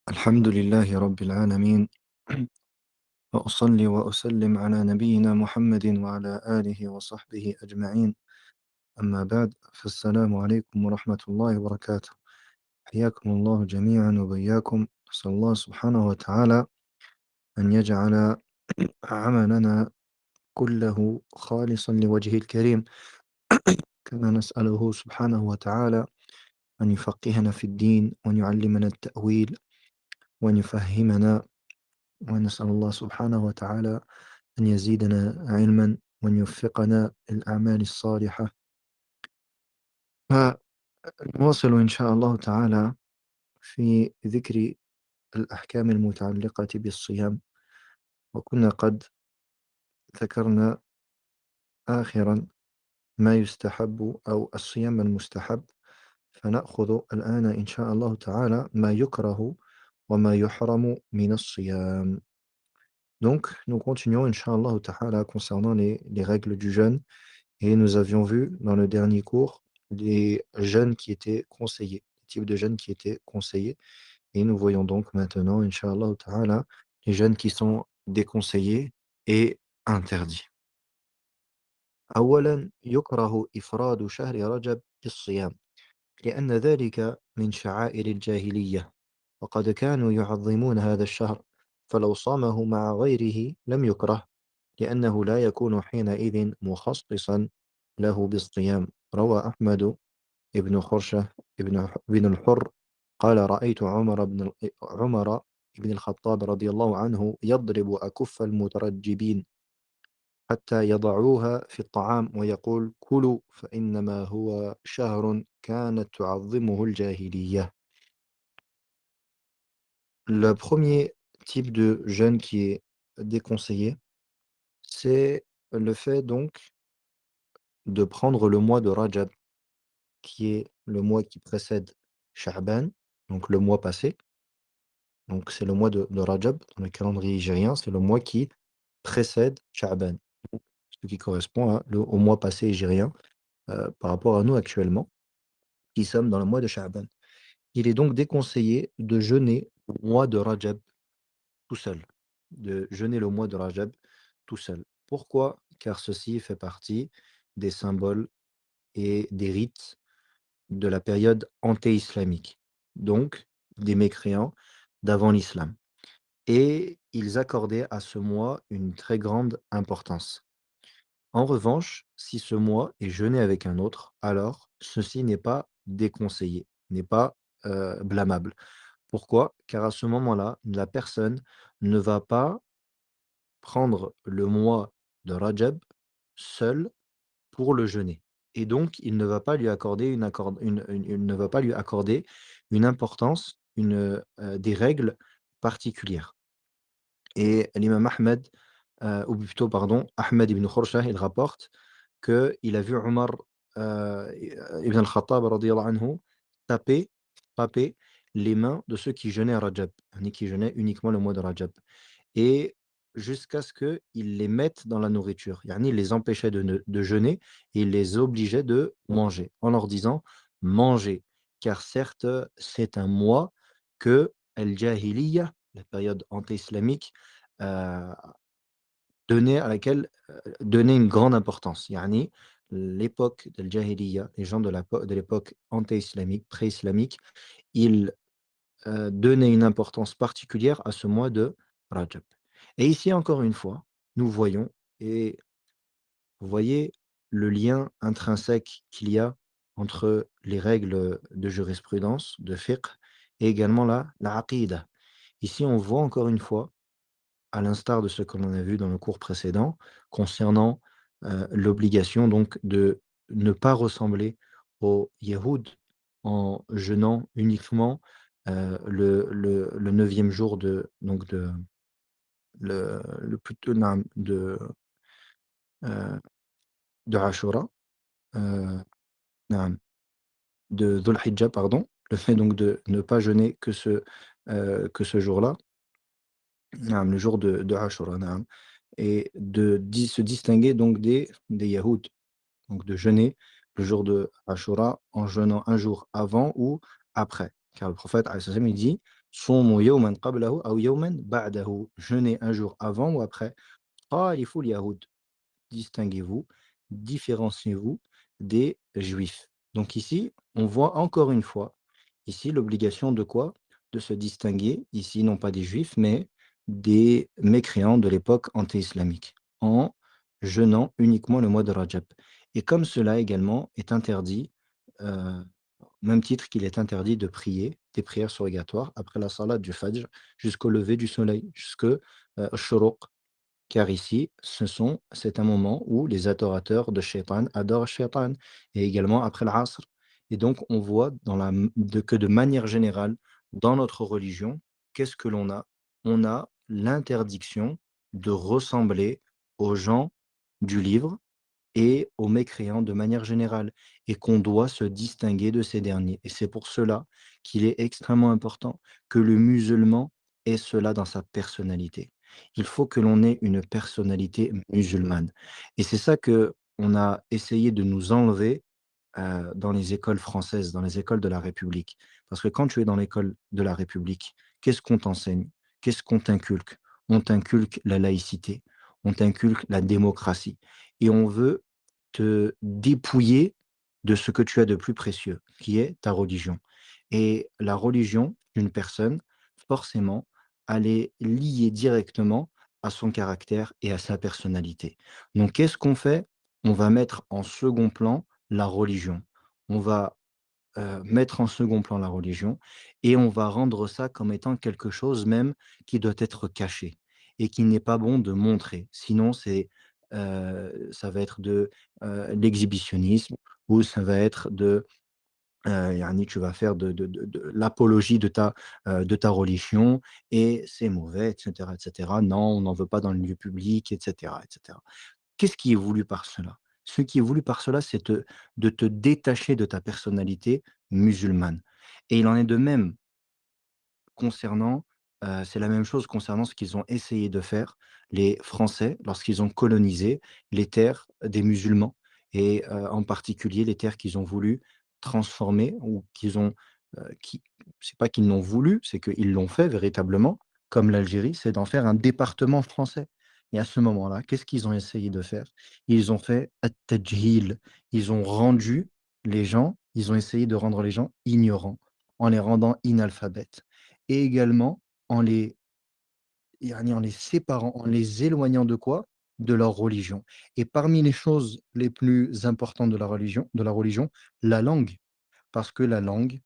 الحمد لله رب العالمين وأصلي وأسلم على نبينا محمد وعلى آله وصحبه أجمعين. أما بعد فالسلام عليكم ورحمة الله وبركاته. حياكم الله جميعا وبياكم. نسأل الله سبحانه وتعالى أن يجعل عملنا كله خالصا لوجهه الكريم، كما نسأله سبحانه وتعالى أن يفقهنا في الدين وأن يعلمنا التأويل وأن يفهمنا، ونسأل الله سبحانه وتعالى أن يزيدنا علما وأن يوفقنا للأعمال الصالحة. فنواصل إن شاء الله تعالى في ذكر الأحكام المتعلقة بالصيام، وكنا قد ذكرنا آخرا ما يستحب أو الصيام المستحب، فنأخذ الآن إن شاء الله تعالى ما يكره وما يحرم من الصيام. Donc, nous continuons, Inch'Allah Ta'ala, concernant les règles du jeûne. Et nous avions vu dans le dernier cours les jeûnes qui étaient conseillés, les types de jeûnes qui étaient conseillés. Et nous voyons donc maintenant, Inch'Allah Ta'ala, les jeûnes qui sont déconseillés et interdits. أولا يكره إفراد شهر رجب بالصيام لأن ذلك من شعائر الجاهلية، وقد كانوا يعظمون هذا الشهر، فلو صامه مع غيره لم يكره لأنه لا يكون حينئذ مخصصا له بالصيام. روى أحمد بن خرشة بن الحر قال رأيت عمر بن الخطاب رضي الله عنه يضرب أكف المترجبين حتى يضعوها في الطعام ويقول كلوا فإنما هو شهر كانت تعظمه الجاهلية. Le premier type de jeûne qui est déconseillé, c'est le fait donc de prendre le mois de Rajab, qui est le mois qui précède Sha'ban, donc le mois passé. Donc c'est le mois de Rajab dans le calendrier hijrien, c'est le mois qui précède Sha'ban, ce qui correspond au mois passé hijrien par rapport à nous actuellement, qui sommes dans le mois de Sha'ban. Il est donc déconseillé de jeûner le mois de Rajab tout seul, de jeûner le mois de Rajab tout seul. Pourquoi? Car ceci fait partie des symboles et des rites de la période anté-islamique, donc des mécréants d'avant l'islam. Et ils accordaient à ce mois une très grande importance. En revanche, si ce mois est jeûné avec un autre, alors ceci n'est pas déconseillé, n'est pas blâmable. Pourquoi? Car à ce moment-là, la personne ne va pas prendre le mois de Rajab seul pour le jeûner. Et donc, il ne va pas lui accorder il ne va pas lui accorder une importance, des règles particulières. Et l'imam Ahmed, ou plutôt pardon, Ahmed ibn Khurshah, il rapporte qu'il a vu Omar ibn al-Khattab radiyallahu anhu taper, frapper les mains de ceux qui jeûnaient à Rajab, qui jeûnaient uniquement le mois de Rajab. Et jusqu'à ce qu'ils les mettent dans la nourriture. Yani, il les empêchait de jeûner et il les obligeait de manger, en leur disant: «Mangez, car certes, c'est un mois que Al-Jahiliya, la période anté-islamique, heu, à laquelle, donnait une grande importance». Yani, l'époque d'Al-Jahiliya, les gens de l'époque anté-islamique, pré-islamique, ils donner une importance particulière à ce mois de Rajab. Et ici, encore une fois, nous voyons, et vous voyez le lien intrinsèque qu'il y a entre les règles de jurisprudence, de fiqh, et également la aqida. Ici, on voit encore une fois, à l'instar de ce que l'on a vu dans le cours précédent, concernant l'obligation donc de ne pas ressembler aux Yahouds en jeûnant uniquement le 9e jour plutôt euh, de Ashura, euh, naam, de Dhul Hijjah, pardon, le fait donc de ne pas jeûner que ce jour-là, naam, le jour de Ashura, naam, et se distinguer donc des Yahouds, donc de jeûner le jour de Ashura en jeûnant un jour avant ou après. Car le prophète alayhi salam, il dit: صوموا يومًا قبله أو يومًا بعده. Jeûnez un jour avant ou après. خالفوا اليهود. Distinguez-vous, différenciez-vous des Juifs. Donc ici, on voit encore une fois, ici, l'obligation de quoi? De se distinguer, ici, non pas des Juifs, mais des mécréants de l'époque anté-islamique, en jeûnant uniquement le mois de Rajab. Et comme cela également est interdit, au même titre qu'il est interdit de prier des prières surrogatoires après la salat du Fajr jusqu'au lever du soleil, jusque, Shuruq, car ici, c'est un moment où les adorateurs de Shaitan adorent Shaitan et également après l'Asr. Et donc, on voit que de manière générale, dans notre religion, qu'est-ce que l'on a? On a l'interdiction de ressembler aux gens du livre et aux mécréants de manière générale, et qu'on doit se distinguer de ces derniers. Et c'est pour cela qu'il est extrêmement important que le musulman ait cela dans sa personnalité. Il faut que l'on ait une personnalité musulmane. Et c'est ça que on a essayé de nous enlever dans les écoles françaises, dans les écoles de la République. Parce que quand tu es dans l'école de la République, qu'est-ce qu'on t'enseigne? Qu'est-ce qu'on t'inculque? On t'inculque la laïcité, on t'inculque la démocratie et on veut te dépouiller de ce que tu as de plus précieux, qui est ta religion. Et la religion d'une personne, forcément, elle est liée directement à son caractère et à sa personnalité. Donc qu'est-ce qu'on fait? On va mettre en second plan la religion. On va, mettre en second plan la religion et on va rendre ça comme étant quelque chose même qui doit être caché et qui n'est pas bon de montrer. Sinon ça va être de, l'exhibitionnisme ou ça va être de, yani tu vas faire de l'apologie de ta religion et c'est mauvais et cetera. Non, on n'en veut pas dans le lieu public et cetera. Qu'est-ce qui est voulu par cela? Ce qui est voulu par cela, de te détacher de ta personnalité musulmane et il en est de même concernant, c'est la même chose concernant ce qu'ils ont essayé de faire, les Français, lorsqu'ils ont colonisé les terres des musulmans et en particulier les terres qu'ils ont voulu transformer ou qu'ils ont, qui c'est pas qu'ils l'ont voulu, c'est qu'ils l'ont fait véritablement, comme l'Algérie, c'est d'en faire un département français et à ce moment-là, qu'est-ce qu'ils ont essayé de faire? Ils ont fait at-tadjhil, ils ont essayé de rendre les gens ignorants, en les rendant inalphabètes et également en les en les séparant, en les éloignant de quoi? De leur religion et parmi les choses les plus importantes de la religion, la langue. Parce que la langue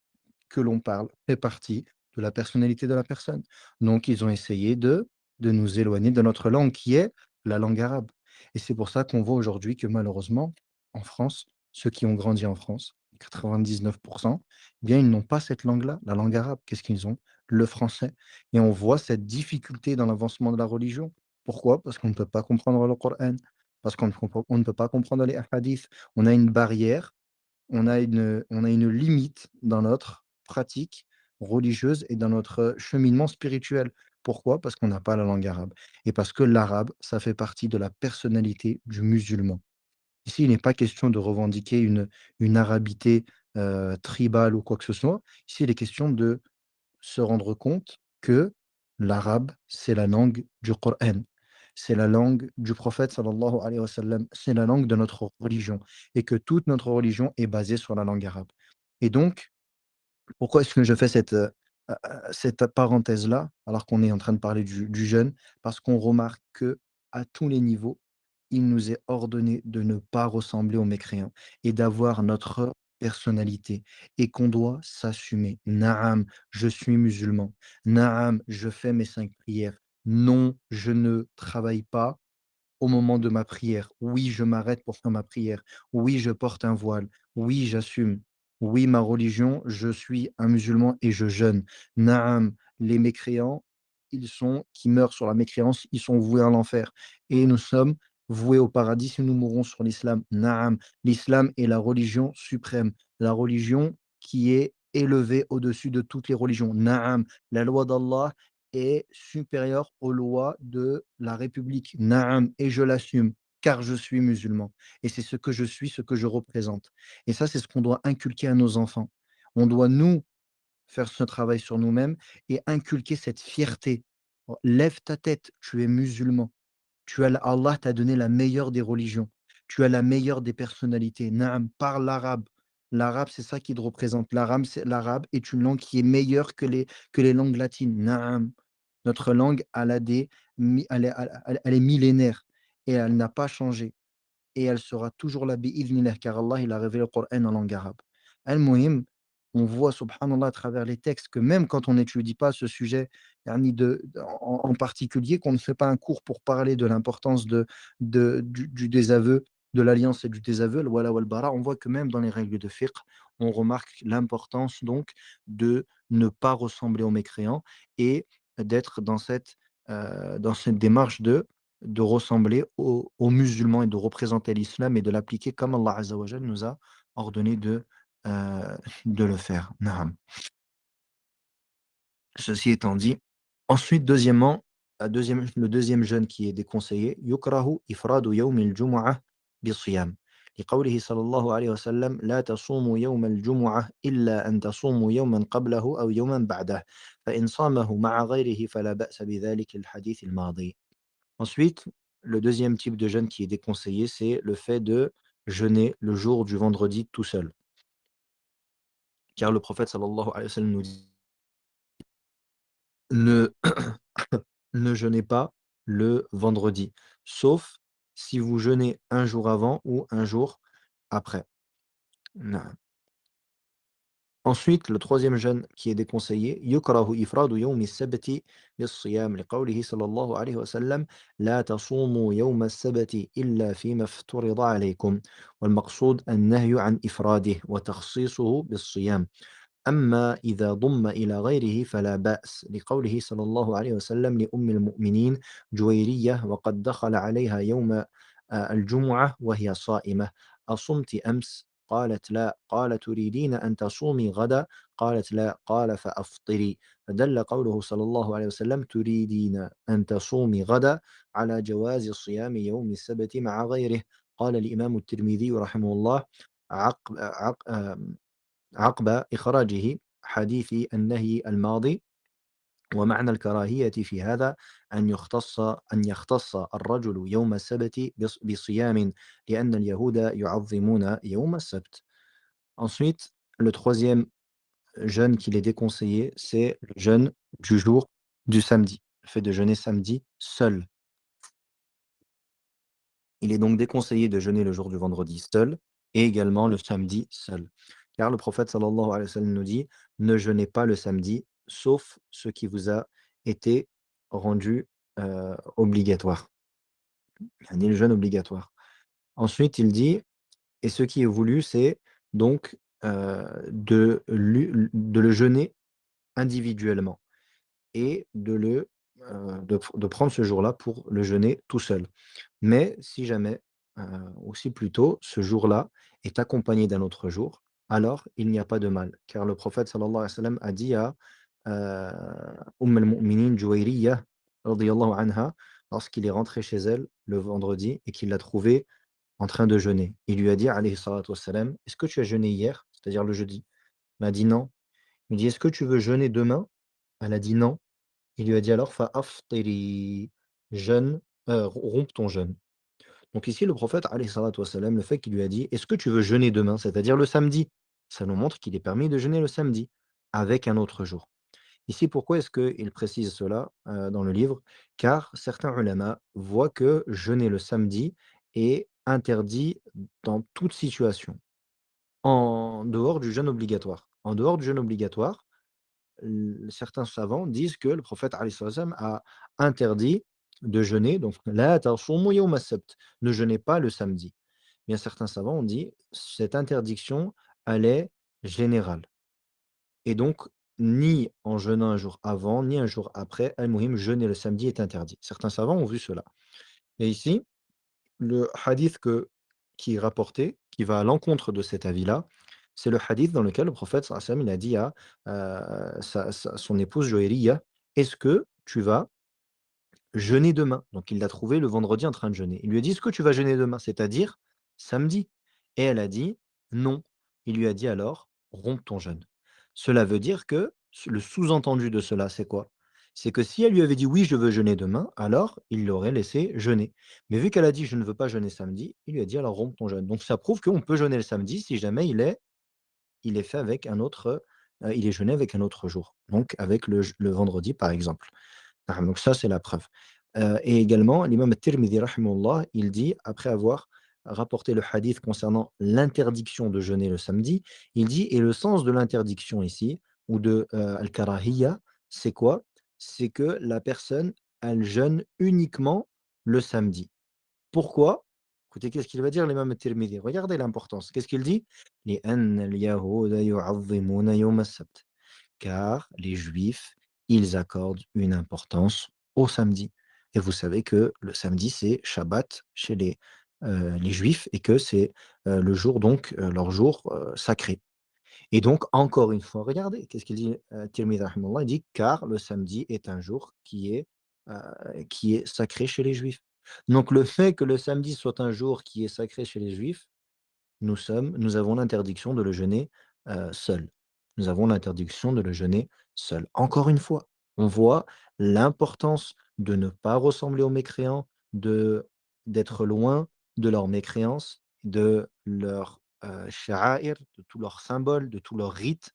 que l'on parle fait partie de la personnalité de la personne. Donc ils ont essayé de nous éloigner de notre langue qui est la langue arabe et c'est pour ça qu'on voit aujourd'hui que malheureusement, en France, ceux qui ont grandi en France, 99, eh bien, ils n'ont pas cette langue-là, la langue arabe. Qu'est-ce qu'ils ont? Le français et on voit cette difficulté dans l'avancement de la religion. Pourquoi? Parce qu'on ne peut pas comprendre le Coran, parce on ne peut pas comprendre les hadiths. On a une barrière, on a une limite dans notre pratique religieuse et dans notre cheminement spirituel. Pourquoi? Parce qu'on n'a pas la langue arabe et parce que l'arabe, ça fait partie de la personnalité du musulman. Ici, il n'est pas question de revendiquer une arabité, tribale ou quoi que ce soit. Ici, il est question de se rendre compte que l'arabe, c'est la langue du Coran. C'est la langue du prophète sallallahu alayhi wa sallam, c'est la langue de notre religion et que toute notre religion est basée sur la langue arabe et donc pourquoi est-ce que je fais cette parenthèse-là, alors qu'on est en train de parler du jeûne? Parce qu'on remarque que à tous les niveaux, il nous est ordonné de ne pas ressembler aux mécréants et d'avoir notre personnalité et qu'on doit s'assumer. Naam, je suis musulman. Naam, je fais mes 5 prières. Non, je ne travaille pas au moment de ma prière. Oui, je m'arrête pour faire ma prière. Oui, je porte un voile. Oui, j'assume. Oui, ma religion, je suis un musulman et je jeûne. Naam, les mécréants, qui meurent sur la mécréance, ils sont voués à l'enfer. Et nous sommes voués au paradis si nous mourons sur l'islam. Naam, l'islam est la religion suprême, la religion qui est élevée au-dessus de toutes les religions. Naam, la loi d'Allah est supérieur aux lois de la République. Naam, et je l'assume, car je suis musulman et c'est ce que je suis, ce que je représente et ça, c'est ce qu'on doit inculquer à nos enfants. On doit nous faire ce travail sur nous-mêmes et inculquer cette fierté. Lève ta tête, tu es musulman. Tu as Allah t'a donné la meilleure des religions. Tu as la meilleure des personnalités. Naam, parle l'arabe. L'arabe, c'est ça qui te représente. L'arabe est une langue qui est meilleure que les langues latines. Naam. Notre langue, elle a elle est millénaire et elle n'a pas changé et elle sera toujours là bi'idhnillah, car Allah, il a révélé le Coran en langue arabe. Al-Muhim, on voit, subhanallah, à travers les textes, que même quand on n'étudie pas ce sujet, yani en particulier, qu'on ne fait pas un cours pour parler de l'importance du désaveu, de l'alliance et du désaveu, le wala wal bara, on voit que même dans les règles de fiqh, on remarque l'importance donc de ne pas ressembler aux mécréants et d'être dans cette démarche de ressembler aux musulmans et de représenter l'islam et de l'appliquer comme Allah Azza wa Jal nous a ordonné de le faire. Naam. Ceci étant dit, ensuite, deuxièmement, le deuxième jeûne qui est déconseillé, yukrahu ifradu yawm al-jumu'ah bi-siyam. لقوله صلى الله عليه وسلم لا تصوموا يوم الجمعة إلا أن تصوموا يوما قبله أو يوما بعده فإن صامه مع غيره فلا بأس بذلك الحديث الماضي. Ensuite, le deuxième type de jeûne qui est déconseillé, c'est le fait de jeûner le jour du vendredi tout seul. Car le prophète sallallahu alayhi wa sallam nous dit: «Ne ne jeûnez pas le vendredi, sauf si vous jeûnez un jour avant ou un jour après». Ensuite, le troisième jeûne qui est déconseillé, يُكره إفراد يوم السبت بالصيام لقوله صلى الله عليه وسلم لا تصوموا يوم السبت إلا فيما افترض عليكم والمقصود النهي عن إفراده وتخصيصه بالصيام أما إذا ضم إلى غيره فلا بأس لقوله صلى الله عليه وسلم لأم المؤمنين جويرية وقد دخل عليها يوم الجمعة وهي صائمة أصمت أمس؟ قالت لا قال تريدين أن تصومي غدا قالت لا قال فأفطري فدل قوله صلى الله عليه وسلم تريدين أن تصومي غدا على جواز صيام يوم السبت مع غيره قال الإمام الترمذي رحمه الله عقب, عق عقب إخراجه حديث النهي الماضي ومعنى الكراهية في هذا أن يختص الرجل يوم السبت بصيام لأن اليهود يعظمون يوم السبت. Ensuite, le troisième jeûne qu'il est déconseillé, c'est le jeûne du jour du samedi. Le fait de jeûner samedi seul. Il est donc déconseillé de jeûner le jour du vendredi seul et également le samedi seul. Car le prophète sallallahu alayhi wa sallam nous dit: «Ne jeûnez pas le samedi, sauf ce qui vous a été rendu, obligatoire». Yani le jeûne obligatoire. Ensuite, il dit: «Et ce qui est voulu, c'est donc, de le jeûner individuellement et de prendre ce jour-là pour le jeûner tout seul». Mais si jamais, aussi plutôt, ce jour-là est accompagné d'un autre jour, alors il n'y a pas de mal. Car le prophète sallallahu alayhi wa sallam a dit à, al-Mu'minin Juwayriyah radiyallahu anha, lorsqu'il est rentré chez elle le vendredi et qu'il l'a trouvée en train de jeûner. Il lui a dit alayhi salatu wassalam: «Est-ce que tu as jeûné hier?» C'est-à-dire le jeudi. Elle m'a dit: «Non». Il dit: «Est-ce que tu veux jeûner demain?» Elle a dit: «Non». Il lui a dit alors: «Fa aftiri», jeûne, romps ton jeûne. Donc ici, le prophète, alayhi salatu wassalam, le fait qu'il lui a dit: «Est-ce que tu veux jeûner demain?» c'est-à-dire le samedi. Ça nous montre qu'il est permis de jeûner le samedi, avec un autre jour. Ici, pourquoi est-ce qu'il précise cela, dans le livre? Car certains ulama voient que jeûner le samedi est interdit dans toute situation, en dehors du jeûne obligatoire. En dehors du jeûne obligatoire, certains savants disent que le prophète alayhi salatu wassalam a interdit de jeûner, donc la tasumu yawm as-sabt, ne jeûnez pas le samedi. Bien certains savants ont dit cette interdiction, elle est générale et donc ni en jeûnant un jour avant, ni un jour après, al-muhim, jeûner le samedi est interdit. Certains savants ont vu cela et ici, le hadith qui est rapporté, qui va à l'encontre de cet avis-là, c'est le hadith dans lequel le prophète sallallahu alayhi wa sallam, il a dit à, son épouse Joëria: «Est-ce que tu vas jeûner demain?» Donc il l'a trouvé le vendredi en train de jeûner. Il lui a dit: «Est-ce que tu vas jeûner demain?» c'est-à-dire samedi. Et elle a dit: «Non». Il lui a dit alors: «Romps ton jeûne». Cela veut dire que Le sous-entendu de cela, c'est quoi? C'est que si elle lui avait dit: «Oui, je veux jeûner demain», alors il l'aurait laissé jeûner. Mais vu qu'elle a dit: «Je ne veux pas jeûner samedi», il lui a dit: «Alors romps ton jeûne». Donc ça prouve qu'on peut jeûner le samedi si jamais il est fait avec un autre, il est jeûné avec un autre jour, donc avec le vendredi, par exemple. Donc ça, c'est la preuve. Et également, l'imam at-Tirmidhi rahimahullah, il dit, après avoir rapporté le hadith concernant l'interdiction de jeûner le samedi, il dit: «Et le sens de l'interdiction ici ou de, al-karahiyya, c'est quoi? C'est que la personne, elle jeûne uniquement le samedi». Pourquoi? Écoutez, qu'est-ce qu'il va dire l'imam at-Tirmidhi? Regardez l'importance. Qu'est-ce qu'il dit? لأن اليهود يعظمون يوم السبت. Car les juifs, ils accordent une importance au samedi. Et vous savez que le samedi, c'est Shabbat chez les juifs et que c'est, le jour donc, leur jour, sacré. Et donc encore une fois, regardez, qu'est-ce qu'il dit, Tirmidhi rahimahullah? Il dit: «Car le samedi est un jour qui est sacré chez les juifs». Donc le fait que le samedi soit un jour qui est sacré chez les juifs, nous avons l'interdiction de le jeûner, seul. Nous avons l'interdiction de le jeûner seul. Encore une fois, on voit l'importance de ne pas ressembler aux mécréants, d'être loin de leurs mécréances, de leurs, sha'aïr, de tous leurs symboles, de tous leurs rites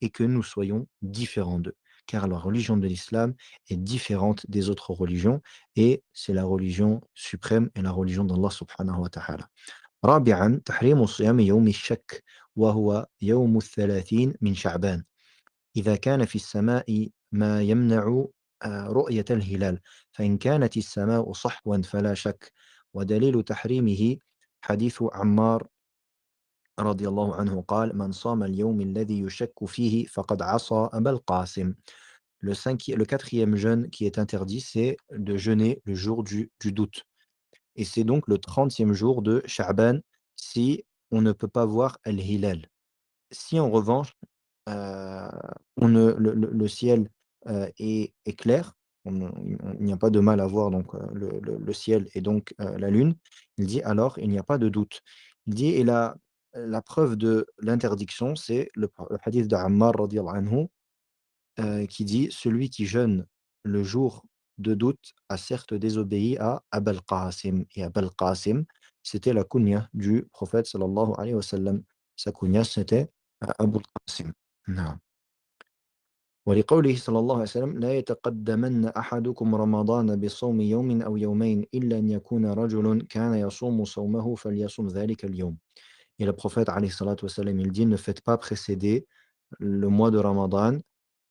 et que nous soyons différents d'eux. Car la religion de l'islam est différente des autres religions et c'est la religion suprême et la religion d'Allah subhanahu wa ta'ala. رابعًا تحريم صيام يوم الشك، وهو يوم الثلاثين من شعبان، إذا كان في السماء ما يمنع رؤية الهلال، فإن كانت السماء صحوا فلا شك، ودليل تحريمه حديث عمار رضي الله عنه قال: "من صام اليوم الذي يشك فيه فقد عصى أبا القاسم". Le quatrième jeûne qui est interdit, c'est de jeûner le jour du doute. Et c'est donc le 30e jour de Cha'ban si on ne peut pas voir Al-Hilal. Si en revanche, heu, on ne le ciel, est clair, il n'y a pas de mal à voir donc, le ciel et donc, la lune, il dit: «Alors il n'y a pas de doute». Il dit et la preuve de l'interdiction, c'est le hadith de Ammar radiyallahu anhu qui dit: «Celui qui jeûne le jour de doute a certes désobéi à Abul Qasim» et Abul Qasim, c'était la kunya du prophète sallallahu alayhi wa sallam. Sa kunya, c'était, Abul Qasim. نعم. ولقوله صلى الله عليه وسلم: «لا يتقدمن أحدكم رمضان بصوم يوم أو يومين إلا أن يكون رجل كان يصوم صومه فليصم ذلك اليوم». Et le prophète alayhi salatu wa sallam, il dit: «Ne faites pas précéder le mois de Ramadan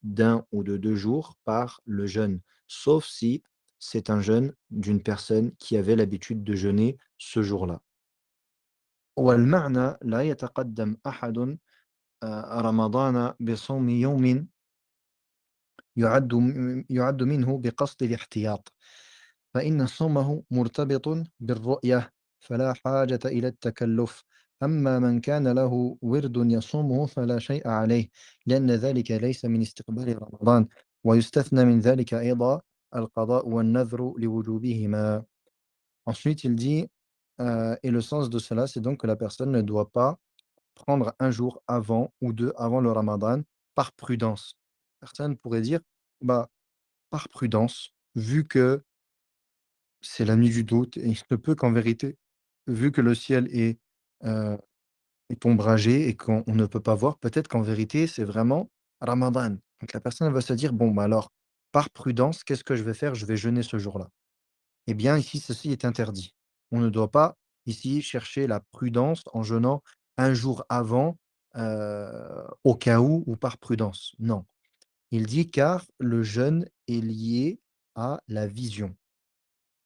d'un ou de 2 jours par le jeûne, sauf si c'est un jeûne d'une personne qui avait l'habitude de jeûner ce jour-là. والمعنى لا يتقدم أحد رمضان بصوم يوم يُعَدُّ منه بقصد الاحتياط، فإن صومه مرتبط بالرؤية فلا حاجة إلى التكلف، أما من كان له ورد يصومه فلا شيء عليه، لأن ذلك ليس من استقبال رمضان، ويستثنى من ذلك أيضا القضاء والنذر لوجوبهما. Ensuite, il dit, et le sens de cela, c'est donc que la personne ne doit pas prendre un jour avant ou 2 avant le ramadan par prudence. Personne pourrait dire: «Bah, par prudence, vu que c'est la nuit du doute et il se peut qu'en vérité, vu que le ciel heu, est ombragé et qu'on ne peut pas voir, peut-être qu'en vérité, c'est vraiment Ramadan. Donc la personne elle va se dire: «Bon, bah, alors, par prudence, qu'est-ce que je vais faire? Je vais jeûner ce jour-là». Eh bien, ici, ceci est interdit. On ne doit pas, ici, chercher la prudence en jeûnant un jour avant, au cas où ou par prudence. Non. Il dit: «Car le jeûne est lié à la vision».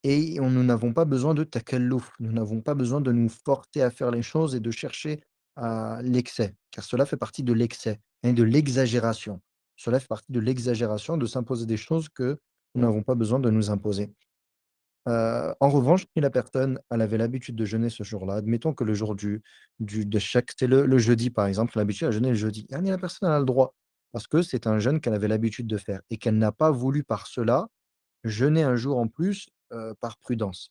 Et nous n'avons pas besoin de takalluf, nous n'avons pas besoin de nous forcer à faire les choses et de chercher à l'excès, car cela fait partie de l'excès et de l'exagération. Cela fait partie de l'exagération de s'imposer des choses que nous n'avons pas besoin de nous imposer. En revanche, si la personne, elle avait l'habitude de jeûner ce jour-là, admettons que le jour de Chak, c'est le jeudi par exemple, l'habitude à jeûner le jeudi. Ah mais la personne elle a le droit, parce que c'est un jeûne qu'elle avait l'habitude de faire et qu'elle n'a pas voulu par cela jeûner un jour en plus, par prudence.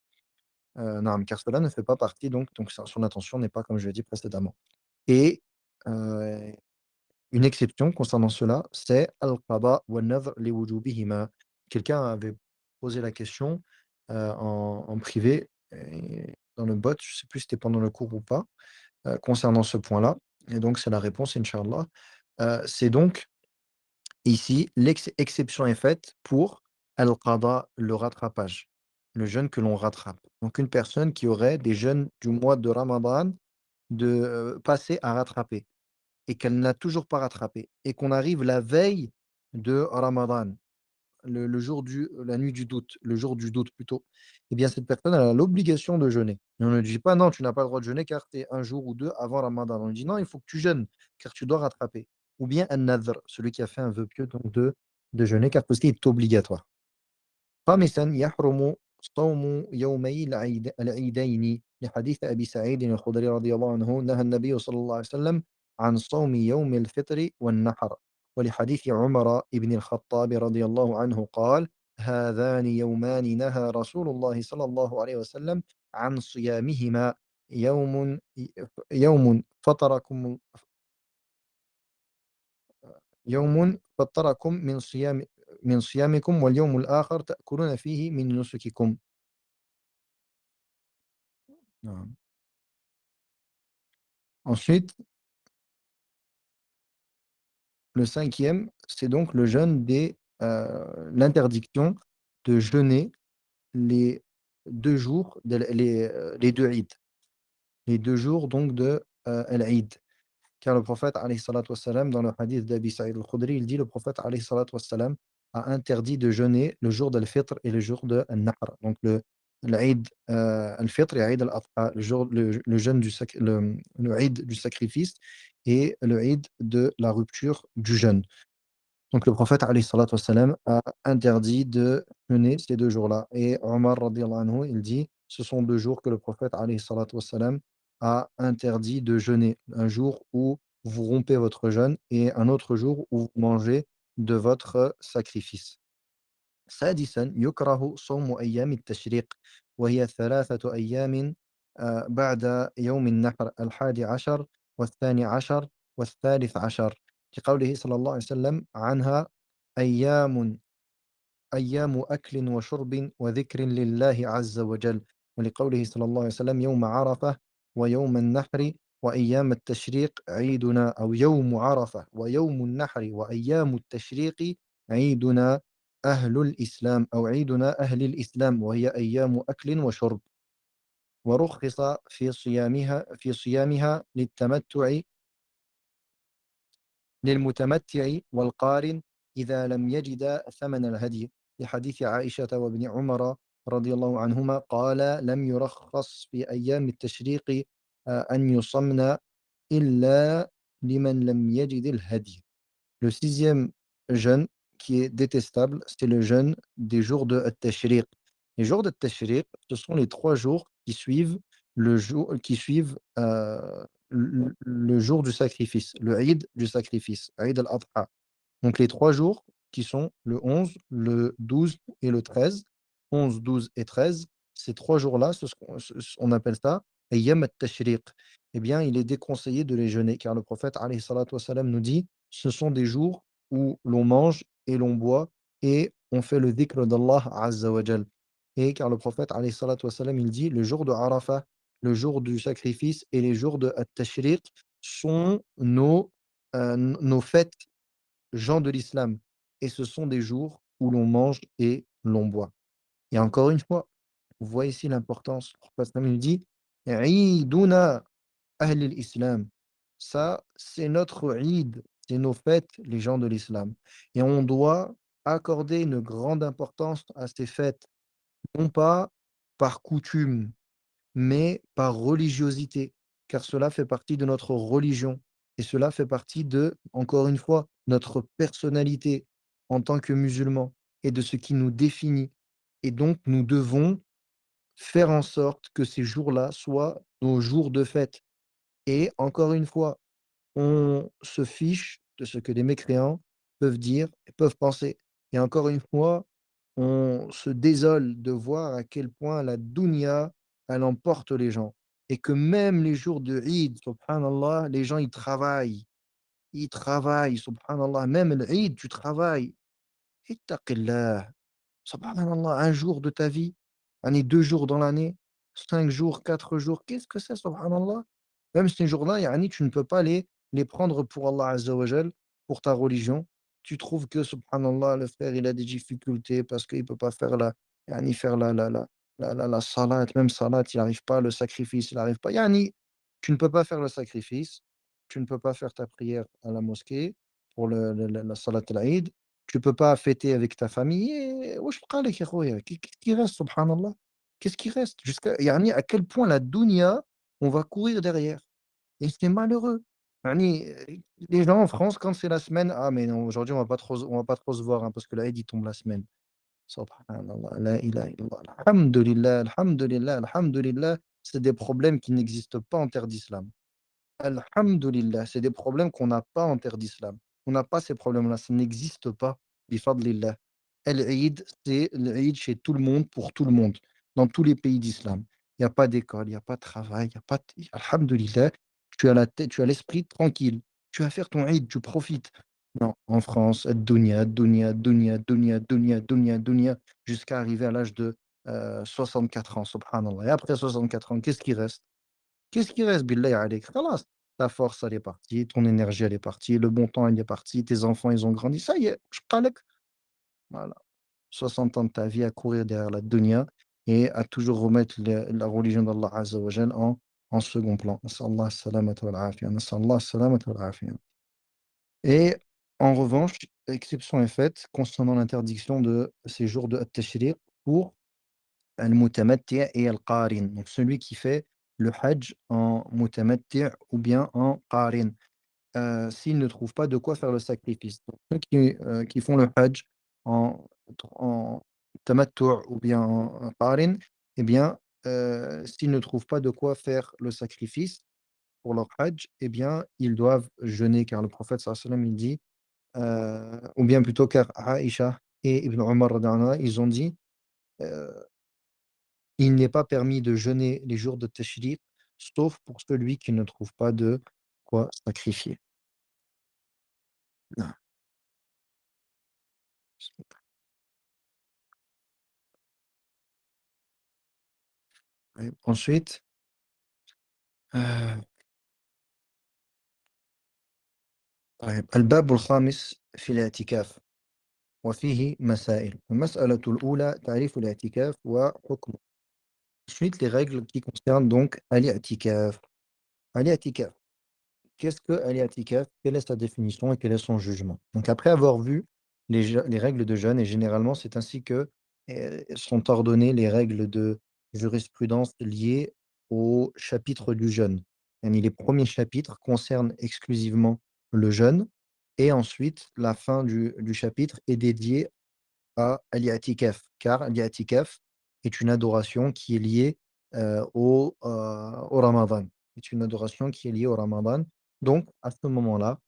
Naam, car cela ne fait pas partie donc son intention n'est pas comme je l'ai dit précédemment et heu Une exception concernant cela, c'est al-qada wan-nadhr li-wujubihima. Quelqu'un avait posé la question, en privé et dans le bot, je ne sais plus si c'était pendant le cours ou pas, concernant ce point-là et donc c'est la réponse inch'Allah. C'est donc ici l'exception est faite pour al-qada, le rattrapage, le jeûne que l'on rattrape. Donc une personne qui aurait des jeûnes du mois de Ramadan de, passés à rattraper et qu'elle n'a toujours pas rattrapé et qu'on arrive la veille de Ramadan, le jour du la nuit du doute, le jour du doute plutôt, eh bien cette personne elle a l'obligation de jeûner. Et on ne dit pas: «Non, tu n'as pas le droit de jeûner car tu es 1 jour ou 2 avant Ramadan». On lui dit: «Non, il faut que tu jeûnes car tu dois rattraper». Ou bien an-nadhr, celui qui a fait un vœu pieux donc de jeûner car ceci est obligatoire. خامسًا يحرم صوم يومي العيدين لحديث أبي سعيد الخدري رضي الله عنه نهى النبي صلى الله عليه وسلم عن صوم يوم الفطر والنحر ولحديث عمر بن الخطاب رضي الله عنه قال هذان يومان نهى رسول الله صلى الله عليه وسلم عن صيامهما يوم يوم فطركم يوم فطركم من صيامكم واليوم الآخر تأكلون فيه من نسككم. Voilà. Ensuite, le cinquième, c'est donc le jeûne l'interdiction de jeûner les 2 jours les 2 Ids. Les 2 jours donc de, l'Aïd. Car le prophète alayhi salatu wassalam, dans le hadith d'Abi Saïd al-Khudri, il dit: «Le prophète alayhi salatu wassalam a interdit de jeûner le jour d'Al-Fitr et le jour de An-Nahr». Donc l'Aïd, Al-Fitr et Aïd al-Adha, le jeûne le Aïd du sacrifice et le Aïd de la rupture du jeûne. Donc le prophète alayhi salatu wassalam a interdit de jeûner ces 2 jours-là et Omar radiyallahu anhu, il dit: «Ce sont 2 jours que le prophète alayhi salatu wassalam a interdit de jeûner. Un jour où vous rompez votre jeûne et un autre jour où vous mangez de votre sacrifice». سادسًا يُكره صوم أيام التشريق وهي 3 أيام بعد يوم النحر 11 والثاني عشر والثالث عشر لقوله صلى الله عليه وسلم عنها أيام أيام أكل وشرب وذكر لله عز وجل ولقوله صلى الله عليه وسلم يوم عرفة ويوم النحر وأيام التشريق عيدنا أو يوم عرفة ويوم النحر وأيام التشريق عيدنا أهل الإسلام أو عيدنا أهل الإسلام وهي أيام أكل وشرب ورخص في صيامها للمتمتع والقارن إذا لم يجدا ثمن الهدي لحديث عائشة وابن عمر رضي الله عنهما قال لم يرخص في أيام التشريق أن يصمن إلا لمن لم يجد الهدي. Le sixième jeûne qui est détestable, c'est le jeûne des jours de At-Tashriq. Les jours de Tashriq, ce sont les 3 jours qui suivent, le jour du sacrifice, le Eid du sacrifice, Eid al-Adha. Donc les 3 jours qui sont le 11, le 12 et le 13. 11, 12 et 13, ces 3 jours-là, ce qu'on on appelle ça Ayyam at-Tashriq. Eh bien, il est déconseillé de les jeûner car le prophète alayhi salatu wassalam nous dit: «Ce sont des jours où l'on mange et l'on boit et on fait le dhikr d'Allah azza wa jal». Et car le prophète alayhi salatu wassalam, il dit: «Le jour de Arafat, le jour du sacrifice et les jours de at-Tashriq sont nos fêtes gens de l'islam et ce sont des jours où l'on mange et l'on boit». Et encore une fois, on voit ici l'importance. Le prophète nous dit: «Iidouna ahl al-islam». Ça, c'est notre Eid, c'est nos fêtes, les gens de l'islam. Et on doit accorder une grande importance à ces fêtes, non pas par coutume, mais par religiosité, car cela fait partie de notre religion et cela fait partie de, encore une fois, notre personnalité en tant que musulmans et de ce qui nous définit. Et donc, nous devons faire en sorte que ces jours-là soient nos jours de fête. Et encore une fois, on se fiche de ce que les mécréants peuvent dire et peuvent penser. Et encore une fois, on se désole de voir à quel point la dunya, elle emporte les gens et que même les jours de Eid, subhanallah, les gens, ils travaillent. ils travaillent, subhanallah, même l'Eid, tu travailles. Ittaqillah. Subhanallah, un jour de ta vie, allez, 2 jours dans l'année, 5 jours, 4 jours, qu'est-ce que c'est subhanallah? Même ces jours-là, yani, tu ne peux pas les prendre pour Allah Azza wa Jal, pour ta religion. Tu trouves que subhanallah, le frère, il a des difficultés parce qu'il peut pas faire yani, faire la salat, même salat, il arrive pas, le sacrifice, il arrive pas. Yani, tu ne peux pas faire le sacrifice, tu ne peux pas faire ta prière à la mosquée pour la salat al-Eid, tu peux pas fêter avec ta famille et واش بقى لك يا خويا؟ Qu'est-ce qui reste subhanallah? Qu'est-ce qui reste? Jusqu'à يعني à quel point la dunya, on va courir derrière et c'est malheureux. يعني les gens en France quand c'est la semaine: «Ah mais non, aujourd'hui on va pas trop se voir, hein, parce que l'Aïd il tombe la semaine». Subhanallah, la ilaha illallah. Alhamdulillah, alhamdulillah, alhamdulillah, c'est des problèmes qui n'existent pas en terre d'islam. Alhamdulillah, c'est des problèmes qu'on n'a pas en terre d'islam. On n'a pas ces problèmes-là, ça n'existe pas, bifadlillah. El-Eid, c'est l'Eid chez tout le monde, pour tout le monde, dans tous les pays d'islam. Il y a pas d'école, il y a pas de travail, il y a pas de alhamdulillah, tu as la tête, tu as l'esprit tranquille. Tu vas faire ton Eid, tu profites. Non, en France, ad-dunya, ad-dunya, ad-dunya, ad-dunya, ad-dunya, ad-dunya, ad-dunya, jusqu'à arriver à l'âge de 64 ans, subhanallah. Et après 64 ans, qu'est-ce qui reste? Qu'est-ce qui reste billahi alayk? Khalas, ta force, elle est partie, ton énergie, elle est partie, le bon temps, il est parti, tes enfants, ils ont grandi. Ça y est, shqalek. Voilà. 60 ans de ta vie à courir derrière la dunya et à toujours remettre la religion d'Allah Azza wa Jal en second plan. Nas'Allah as-salamata wal afiya. Nas'Allah as-salamata wal afiya. Et en revanche, exception est faite concernant l'interdiction de ces jours de at-tashriq pour al-mutamatti' et al-qarin. Donc celui qui fait le hajj en mutamatti' ou bien en qarin, s'il ne trouve pas de quoi faire le sacrifice. Donc ceux qui font le hajj en en tamattu' ou bien en qarin, eh bien, s'ils ne trouvent pas de quoi faire le sacrifice pour leur hajj, eh bien, ils doivent jeûner car le prophète sallallahu alayhi wa sallam il dit, ou bien plutôt car Aïcha et Ibn Omar radhiyallahu anhu, ils ont dit, heu il n'est pas permis de jeûner les jours de tashriq, sauf pour celui qui ne trouve pas de quoi sacrifier. Non. Et ensuite, طيب الباب الخامس في الاعتكاف وفيه مسائل. المسألة الأولى تعريف الاعتكاف وحكمه. Ensuite, les règles qui concernent donc الاعتكاف. الاعتكاف. Qu'est-ce que al-i'tikaf? Quelle est sa définition et quel est son jugement? Donc après avoir vu les règles de jeûne et généralement c'est ainsi que, sont ordonnées les règles de jurisprudence liées au chapitre du jeûne. Yani les premiers chapitres concernent exclusivement le jeûne et ensuite la fin du chapitre est dédiée à l'i'tikaf, car l'i'tikaf est une adoration qui est liée, au ramadan. C'est une adoration qui est liée au ramadan. Donc à ce moment-là,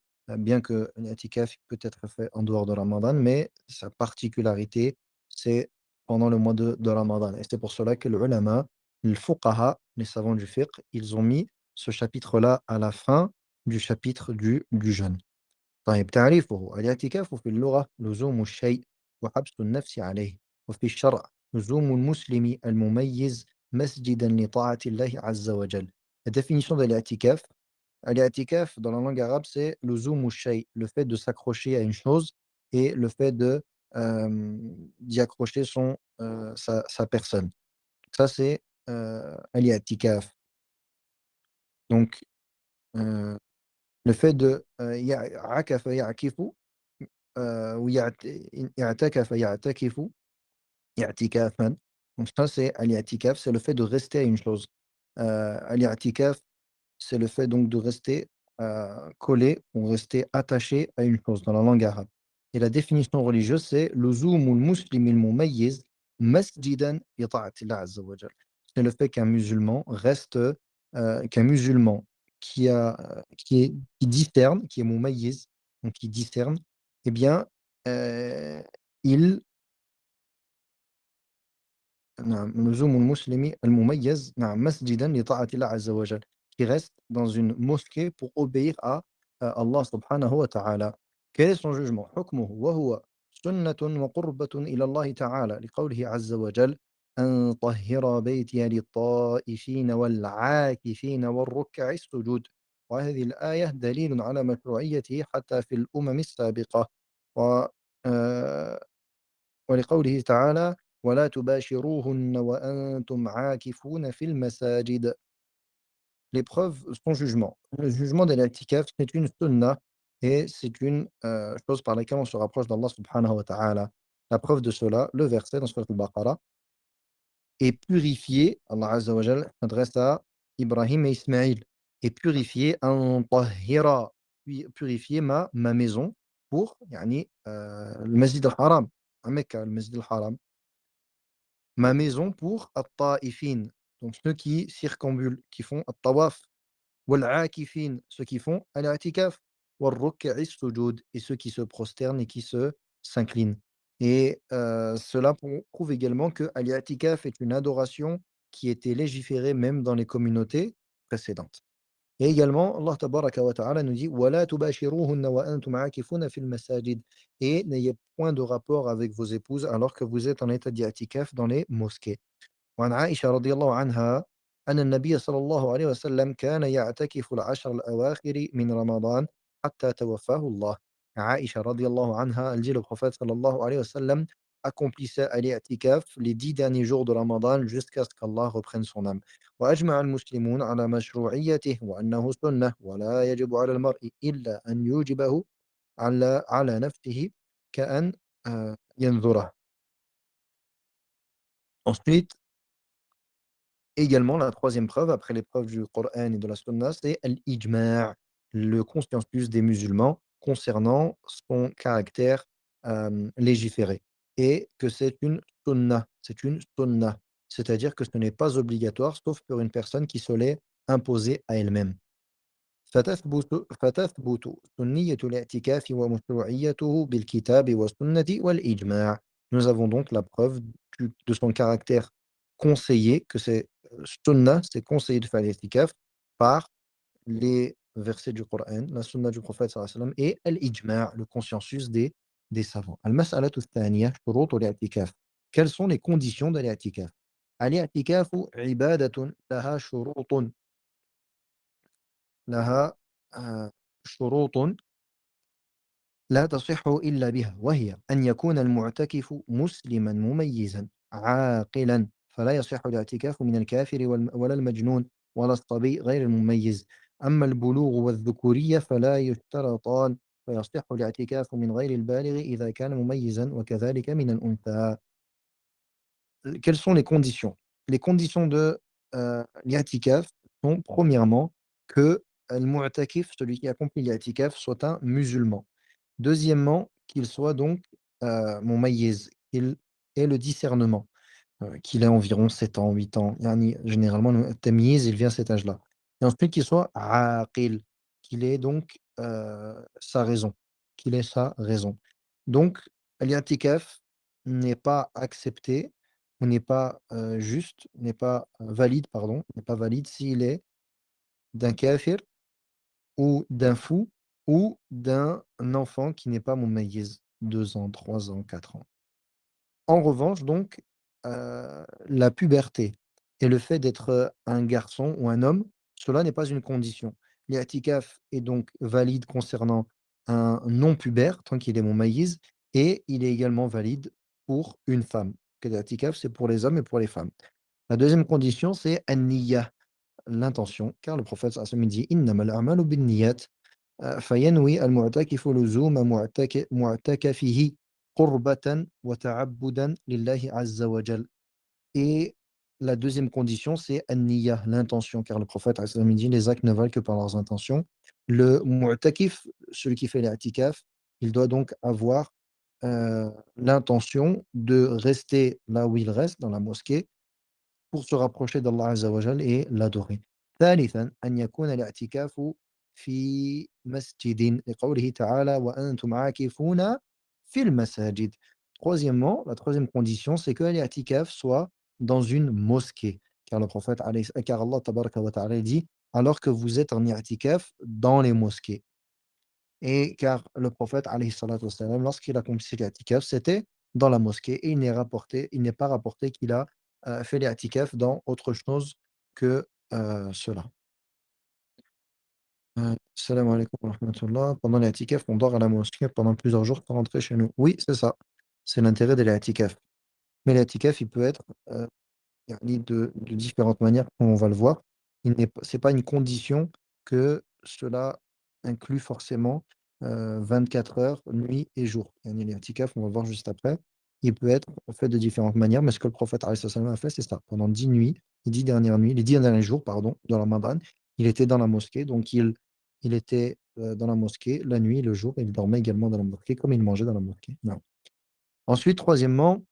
bien que l'i'tikaf peut être fait en dehors de ramadan, mais sa particularité, c'est pendant le mois de ramadan et c'est pour cela que les ulama, les fuqaha, les savants du fiqh, ils ont mis ce chapitre-là à la fin du chapitre du jeûne. طيب تعريفه الاعتكاف في اللغة لزوم الشيء وحبس النفس عليه وفي الشرع لزوم المسلم المميز مسجدا لطاعة الله عز وجل. La définition de l'i'tikaf dans la langue arabe c'est لزوم الشيء, le fait de s'accrocher à une chose et le fait de d'y accrocher sa personne. Ça c'est l'i'tikaf. Donc le fait de عكف يعكف اعتكف يعتكف اعتكافًا. Donc ça, c'est al-i'tikaf, c'est le fait de rester à une chose. Al-i'tikaf, c'est le fait donc de rester, collé ou rester attaché à une chose dans la langue arabe. Et la définition religieuse, c'est لزوم المسلم المميز مسجدًا لطاعة الله عز وجل. C'est le fait qu'un musulman reste, qu'un musulman qui discerne, qui est mumayyiz, donc qui discerne, eh bien, il نعم لزوم المسلم المميز نعم مسجدا لطاعة الله عز وجل qui reste dans une mosquée pour obéir à Allah subhanahu wa ta'ala. Quel est son jugement? حكمه وهو سنة وقربة إلى الله تعالى لقوله عز وجل أن طهر بيتي للطائفين والعاكفين والركع السجود. وهذه الآية دليل على مشروعيته حتى في الأمم السابقة. و آه، ولقوله تعالى ولا تباشروهن وأنتم عاكفون في المساجد. L'épreuve, son jugement. Le jugement de l'i'tikaf, c'est une sunna et c'est une chose par laquelle on se rapproche d'Allah subhanahu wa ta'ala. La preuve de cela, le verset dans Surat al-Baqarah, est purifié, Allah Azza wa Jal s'adresse à Ibrahim et Ismaïl, est purifié, an tahira, purifier ma maison pour, yani, le Masjid al-Haram, à Mecca, le Masjid al-Haram, ma maison pour at-ta'ifin, donc ceux qui circambulent, qui font at-tawaf. والعاكفين, ceux qui font al-i'tikaf, والركع السجود, et ceux qui se prosternent et qui se s'inclinent. Et cela prouve également que al-i'tikaf est une adoration qui était légiférée même dans les communautés précédentes. Et également, Allah tabaraka wa ta'ala nous dit: «Wa tubashiruhunna wa antum aakifuna fil masajid», et n'ayez point de rapport avec vos épouses alors que vous êtes en état d'i'tikaf dans les mosquées. وعن عائشة رضي الله عنها أن النبي صلى الله عليه وسلم كان يعتكف العشر الأواخر من رمضان حتى توفاه الله. Aïcha radiallahu anha, elle dit le prophète sallallahu alayhi wa sallam accomplissait à l'i'tikaf les 10 derniers jours de Ramadan jusqu'à ce qu'Allah reprenne son âme. وأجمع المسلمون على مشروعيته وأنه سنة ولا يجب على المرء إلا أن يوجبه على نفسه كأن ينذره. Ensuite, également, la troisième preuve, après les preuves du Coran et de la Sunna, c'est l'ijma', le consensus des musulmans concernant son caractère légiféré. Et que c'est une sunna, c'est-à-dire que ce n'est pas obligatoire, sauf pour une personne qui se l'est imposée à elle-même. فتثبت سنية الاعتكاف ومشروعيته بالكتاب والسنة والإجماع. Nous avons donc la preuve de son caractère conseillé, que c'est sunna, c'est conseillé de faire l'i'tikaf par les versets du Coran, la sunna du prophète sallallahu alayhi wa sallam et l'ijma', le consensus des savants. المسألة الثانية شروط الاعتكاف. Quelles sont les conditions de l'i'tikaf? الاعتكاف عبادة لها شروط لها شروط لا تصح إلا بها، وهي أن يكون المعتكف مسلما مميزا عاقلا، فلا يصح الاعتكاف من الكافر ولا المجنون ولا الصبي غير المميز. أما البلوغ والذكورية فلا يشترطان، فيصح الاعتكاف من غير البالغ إذا كان مميزا وكذلك من الأنثى. Quelles sont les conditions? Les conditions de l'i'tikaf sont premièrement que le mu'takif, celui qui accomplit l'i'tikaf, soit un musulman. Deuxièmement, qu'il soit donc mumayyiz, qu'il ait le discernement, qu'il ait environ 7 ans, 8 ans. Yani, généralement, le tamyiz, il vient à cet âge-là. Et ensuite, qu'il soit aqil, qu'il ait donc sa raison, qu'il ait sa raison. Donc, l'i'tikaf n'est pas accepté, ou n'est pas juste, n'est pas valide, pardon, n'est pas valide s'il est d'un kafir ou d'un fou ou d'un enfant qui n'est pas mumayyiz, 2 ans, 3 ans, 4 ans. En revanche donc, la puberté et le fait d'être, un garçon ou un homme, cela n'est pas une condition. L'i'tikaf est donc valide concernant un non pubère, tant qu'il est mumayyiz, et il est également valide pour une femme. Que l'i'tikaf, c'est pour les hommes et pour les femmes. La deuxième condition, c'est an-niyya, l'intention, car le prophète sallallahu alayhi wa sallam dit: «Innamal a'malu binniyat». فينوي المعتكف لزوم معتكفه قربة وتعبدا لله عز وجل. Et la deuxième condition, c'est an-niyya, l'intention, car le prophète alayhi salam, il dit: «Les actes ne valent que par leurs intentions». Le mu'takif, celui qui fait l'i'tikaf, il doit donc avoir l'intention de rester là où il reste, dans la mosquée, pour se rapprocher d'Allah Azza wa Jal et l'adorer. ثالثًا أن يكون الاعتكاف في مسجد لقوله تعالى وأنتم عاكفون في المساجد. Troisièmement, la troisième condition, c'est que l'i'tikaf soit dans une mosquée. Car le prophète car Allah tabaraka wa ta'ala dit: alors que vous êtes en i'tikaf dans les mosquées. et car le prophète alayhi salatu wassalam, lorsqu'il accomplissait l'i'tikaf, c'était dans la mosquée et il n'est pas rapporté qu'il a, fait l'i'tikaf dans autre chose que, cela. Salam alaikum wa rahmatullah. Pendant l'i'tikaf, on dort à la mosquée pendant plusieurs jours sans rentrer chez nous. Oui, c'est ça. C'est l'intérêt de l'i'tikaf. Mais l'i'tikaf, il peut être, yani de différentes manières, comme on va le voir. Il n'est pas C'est pas une condition que cela inclut forcément, 24 heures, nuit et jour. Yani l'i'tikaf, on va le voir juste après, il peut être fait de différentes manières, mais ce que le prophète alayhi salam a fait, c'est ça. Pendant 10 nuits, les 10 derniers jours, pardon, de Ramadan, il était dans la mosquée, donc il était, dans la mosquée la nuit et le jour, et il dormait également dans la mosquée, comme il mangeait dans la mosquée. Non. Ensuite, troisièmement,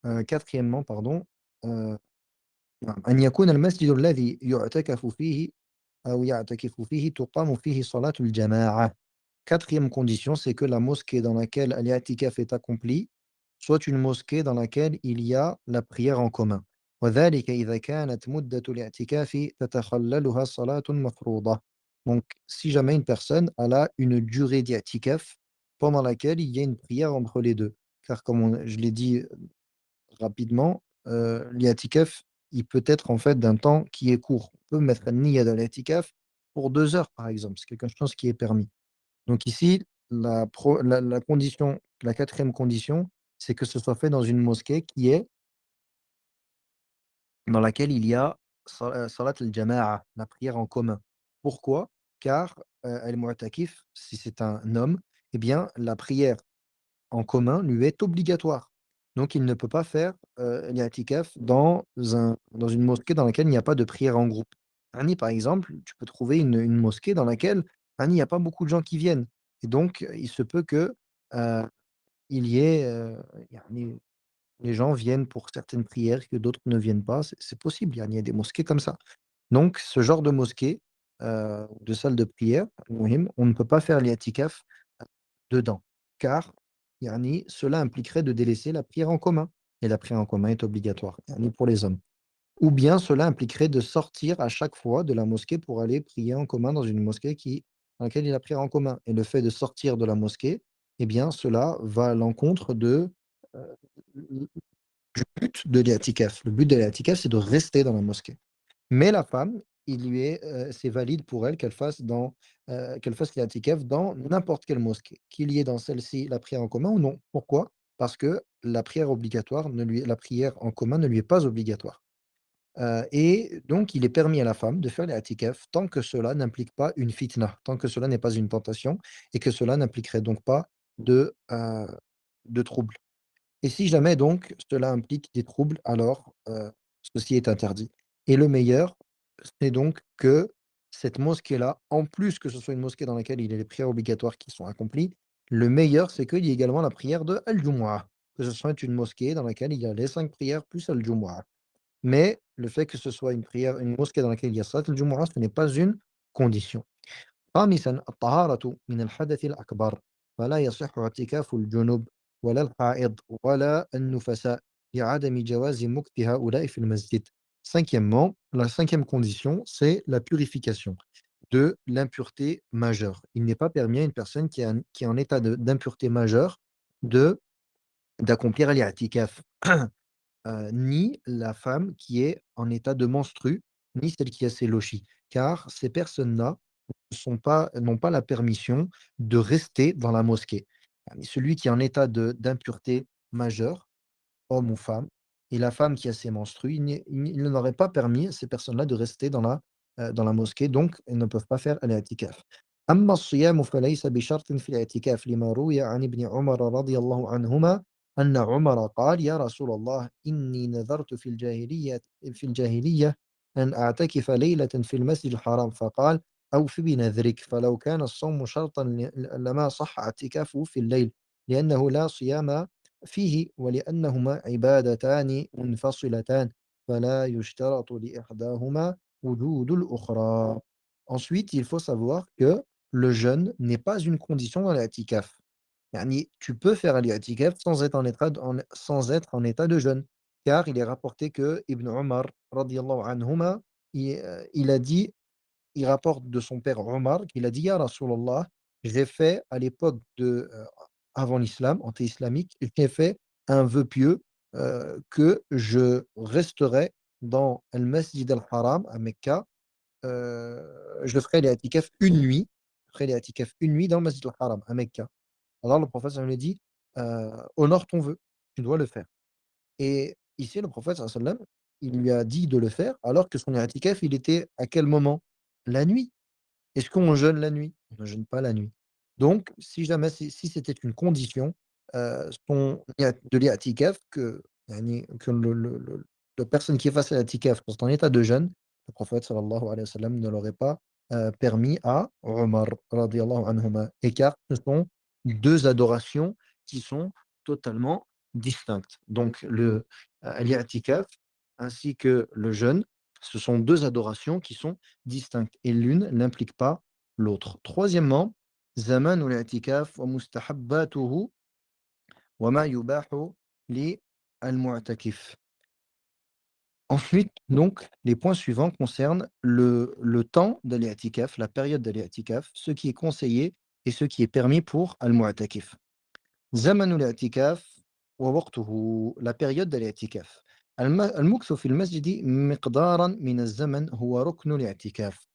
4°, pardon, heu نعم، أن يكون المسجد الذي يُعتكف فيه أو يعتكف فيه تُقام فيه صلاة الجماعة. Quatrième condition, c'est que la mosquée dans laquelle l'i'tikaf est accompli soit une mosquée dans laquelle il y a la prière en commun. وذلك إذا كانت مدة الاعتكاف تتخللها صلاة مفروضة. Donc, si jamais une personne elle a une durée d'i'tikaf pendant laquelle il y a une prière entre les 2. Car comme je l'ai dit rapidement, l'i'tikaf, il peut être en fait d'un temps qui est court. On peut mettre une niyya dans l'i'tikaf pour 2 heures, par exemple, c'est quelque chose qui est permis. Donc ici, la condition, la quatrième condition, c'est que ce soit fait dans une mosquée qui est dans laquelle il y a salat al-jama'a, la prière en commun. Pourquoi? Car, al-mu'takif, si c'est un homme, eh bien, la prière en commun lui est obligatoire. Donc il ne peut pas faire, l'i'tikaf dans une mosquée dans laquelle il n'y a pas de prière en groupe. Hani, par exemple, tu peux trouver une mosquée dans laquelle, hani, il n'y a pas beaucoup de gens qui viennent et donc il se peut que, heu, il y ait, yani, les gens viennent pour certaines prières que d'autres ne viennent pas, c'est possible, yani, il y a des mosquées comme ça. Donc ce genre de mosquée, de salle de prière, المهم, on ne peut pas faire l'i'tikaf dedans, car yani, cela impliquerait de délaisser la prière en commun et la prière en commun est obligatoire, yani pour les hommes. Ou bien cela impliquerait de sortir à chaque fois de la mosquée pour aller prier en commun dans une mosquée dans laquelle il y a la prière en commun et le fait de sortir de la mosquée, eh bien cela va à l'encontre heu, du but de l'i'tikaf. Le but de l'i'tikaf, c'est de rester dans la mosquée. Mais la femme, c'est valide pour elle qu'elle fasse l'i'tikaf dans n'importe quelle mosquée, qu'il y ait dans celle-ci la prière en commun ou non. Pourquoi? Parce que la prière en commun ne lui est pas obligatoire. Et donc il est permis à la femme de faire l'i'tikaf tant que cela n'implique pas une fitna, tant que cela n'est pas une tentation et que cela n'impliquerait donc pas de trouble. Et si jamais donc cela implique des troubles, alors, ceci est interdit. Et le meilleur, c'est donc que cette mosquée-là, en plus que ce soit une mosquée dans laquelle il y a les prières obligatoires qui sont accomplies, le meilleur, c'est qu'il y ait également la prière de Al-Jumu'ah, que ce soit une mosquée dans laquelle il y a les 5 prières plus Al-Jumu'ah. Mais le fait que ce soit une mosquée dans laquelle il y a salat Al-Jumu'ah, ce n'est pas une condition. خامسًا الطهارة من الحدث الأكبر، فلا يصح اعتكاف الجنب ولا الحائض ولا النفساء لعدم جواز مكث هؤلاء في المسجد. Cinquièmement, la cinquième condition, c'est la purification de l'impureté majeure. Il n'est pas permis à une personne qui est en état d'impureté majeure de d'accomplir l'i'tikaf. Ni la femme qui est en état de menstru, ni celle qui a ses lochis, car ces personnes-là n'ont pas la permission de rester dans la mosquée. Celui qui est en état d'impureté majeure, homme ou femme, et la femme qui a ses menstrues, il ne leur est pas permis à ces personnes-là de rester dans la mosquée, donc elles ne peuvent pas faire الاعتكاف. أما الصيام فليس بشرط في الاعتكاف لما روي عن ابن عمر رضي الله عنهما أن عمر قال يا رسول الله إني نذرت في الجاهلية أن أعتكف ليلة في المسجد الحرام فقال أوف بنذرك فلو كان الصوم شرطا لما صح اعتكافه في الليل لأنه لا صيام فيه ولأنهما عبادتان منفصلتان فلا يشترط لإحداهما وجود الأخرى. Ensuite, il faut savoir que le jeûne n'est pas une condition dans l'i'tikaf. Yani, tu peux faire l'i'tikaf sans être en état de jeûne. Car il est rapporté que Ibn Omar, radiyallahu anhuma, il a dit il rapporte de son père Omar qu'il a dit: «Ya Rasulallah, j'ai fait à l'époque avant l'islam, anté-islamique, j'ai fait un vœu pieux, que je resterai dans Al Masjid Al Haram à Mecca, je ferai les i'tikaf une nuit, je ferai les i'tikaf une nuit dans le Masjid Al Haram à Mecca». Alors le prophète sallallahu alayhi wa sallam lui a dit: «Honore ton vœu, tu dois le faire». Et ici le prophète sallallahu alayhi wa sallam, il lui a dit de le faire alors que son i'tikaf, il était à quel moment? La nuit. Est-ce qu'on jeûne la nuit? On ne jeûne pas la nuit. Donc si jamais si c'était une condition, son de l'i'tikaf que yani que le la personne qui fasse l'i'tikaf soit en état de jeûne, le prophète sallallahu alayhi wa sallam ne l'aurait pas, permis à Omar radiyallahu anhuma et car ce sont 2 adorations qui sont totalement distinctes. Donc l'i'tikaf ainsi que le jeûne, ce sont 2 adorations qui sont distinctes et l'une n'implique pas l'autre. Troisièmement, زمان الاعتكاف ومستحباته وما يباح للمعتكف. Ensuite, donc, les points suivants concernent le temps de l'i'tikaf, la période de l'i'tikaf, ce qui est conseillé et ce qui est permis pour al-mu'takif. زمن الاعتكاف ووقته la période de الاعتكاف المكث في المسجد مقدارا من الزمن هو ركن الاعتكاف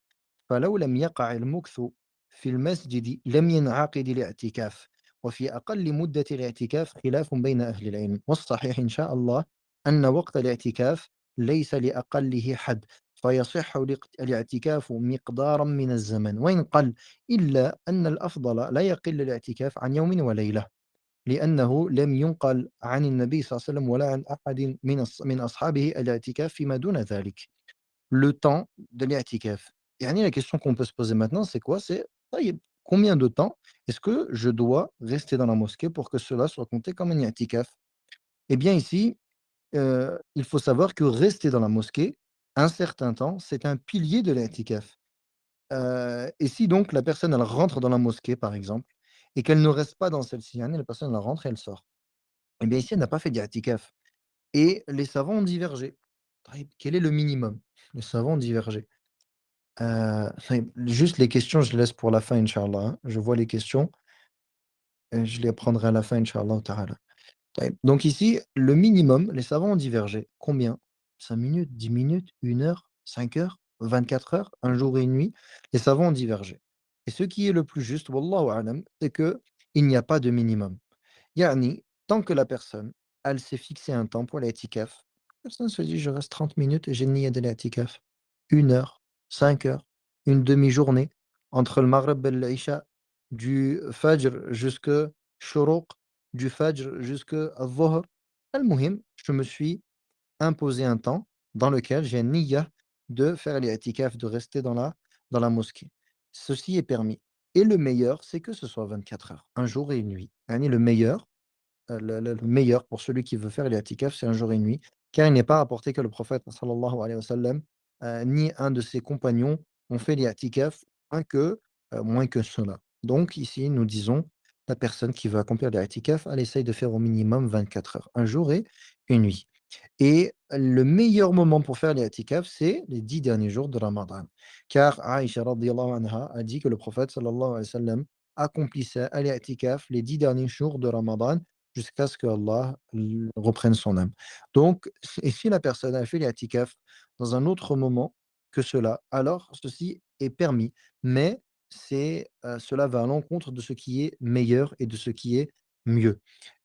فلو لم يقع المكث في المسجد لم ينعقد الاعتكاف وفي أقل مدة الاعتكاف خلاف بين أهل العلم والصحيح إن شاء الله أن وقت الاعتكاف ليس لأقله حد فيصح الاعتكاف مقدارا من الزمن وإن قل إلا أن الأفضل لا يقل الاعتكاف عن يوم وليلة لأنه لم ينقل عن النبي صلى الله عليه وسلم ولا عن أحد من أصحابه الاعتكاف فيما دون ذلك. Le temps de l'i'tikaf. يعني la question qu'on peut se poser maintenant, c'est quoi? C'est طيب, combien de temps est-ce que je dois rester dans la mosquée pour que cela soit compté comme un i'tikaf? Eh bien ici, il faut savoir que rester dans la mosquée un certain temps, c'est un pilier de l'i'tikaf. Et si donc la personne, elle rentre dans la mosquée, par exemple, et qu'elle ne reste pas dans celle-ci, يعني la personne, elle rentre et elle sort. Eh bien ici, elle n'a pas fait d'i'tikaf et les savants ont divergé. طيب, quel est le minimum? Les savants ont divergé. Juste les questions, je laisse pour la fin, inch'Allah, hein. Je vois les questions et je les prendrai à la fin, inch'Allah ta'ala. Donc ici, le minimum, les savants ont divergé. Combien? 5 minutes, 10 minutes, 1 heure, 5 heures, 24 heures, un jour et une nuit? Les savants ont divergé. Et ce qui est le plus juste, wallahu a'lam, c'est que il n'y a pas de minimum. Yani, tant que la personne, elle s'est fixé un temps pour l'i'tikaf, la personne se dit: «Je reste 30 minutes et j'ai niyyah de l'i'tikaf». 1 heure, 5 heures, une demi-journée, entre le maghrib et l'isha, du fajr jusque shuruq, du fajr jusque al-dhuhr. Al-muhim, je me suis imposé un temps dans lequel j'ai niyya de faire l'i'tikaf, de rester dans la mosquée. Ceci est permis et le meilleur, c'est que ce soit 24 heures, un jour et une nuit. Yani le meilleur, le meilleur pour celui qui veut faire l'i'tikaf, c'est un jour et une nuit, car il n'est pas rapporté que le prophète sallallahu alayhi wa sallam, ni un de ses compagnons ont fait l'i'tikaf moins que cela. Donc ici, nous disons, la personne qui veut accomplir l'i'tikaf, elle essaye de faire au minimum 24 heures, un jour et une nuit. Et le meilleur moment pour faire l'i'tikaf, c'est les 10 derniers jours de Ramadan. Car Aïcha radhiyallahu anha a dit que le prophète sallallahu alayhi wa sallam accomplissait à l'i'tikaf les 10 derniers jours de Ramadan jusqu'à ce qu'Allah reprenne son âme. Donc, et si la personne a fait l'i'tikaf dans un autre moment que cela, alors ceci est permis. Mais cela va à l'encontre de ce qui est meilleur et de ce qui est mieux.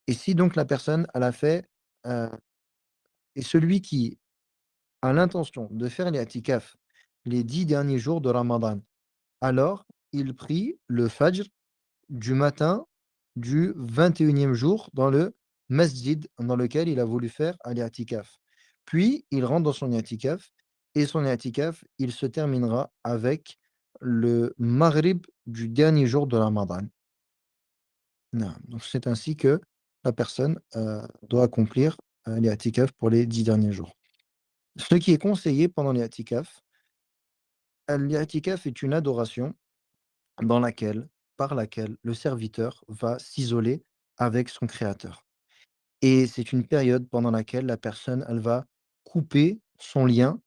Et si donc la personne, elle a fait, heu et celui qui a l'intention de faire l'i'tikaf les 10 derniers jours de Ramadan, alors il prie le fajr du matin du 21e jour dans le masjid dans lequel il a voulu faire un i'tikaf. Puis il rentre dans son i'tikaf et son i'tikaf, il se terminera avec le maghrib du dernier jour de Ramadan. Naam. Donc c'est ainsi que la personne, doit accomplir, l'i'tikaf pour les 10 derniers jours. Ce qui est conseillé pendant l'i'tikaf est une adoration dans laquelle par laquelle le serviteur va s'isoler avec son créateur et c'est une période pendant laquelle la personne, elle va couper son lien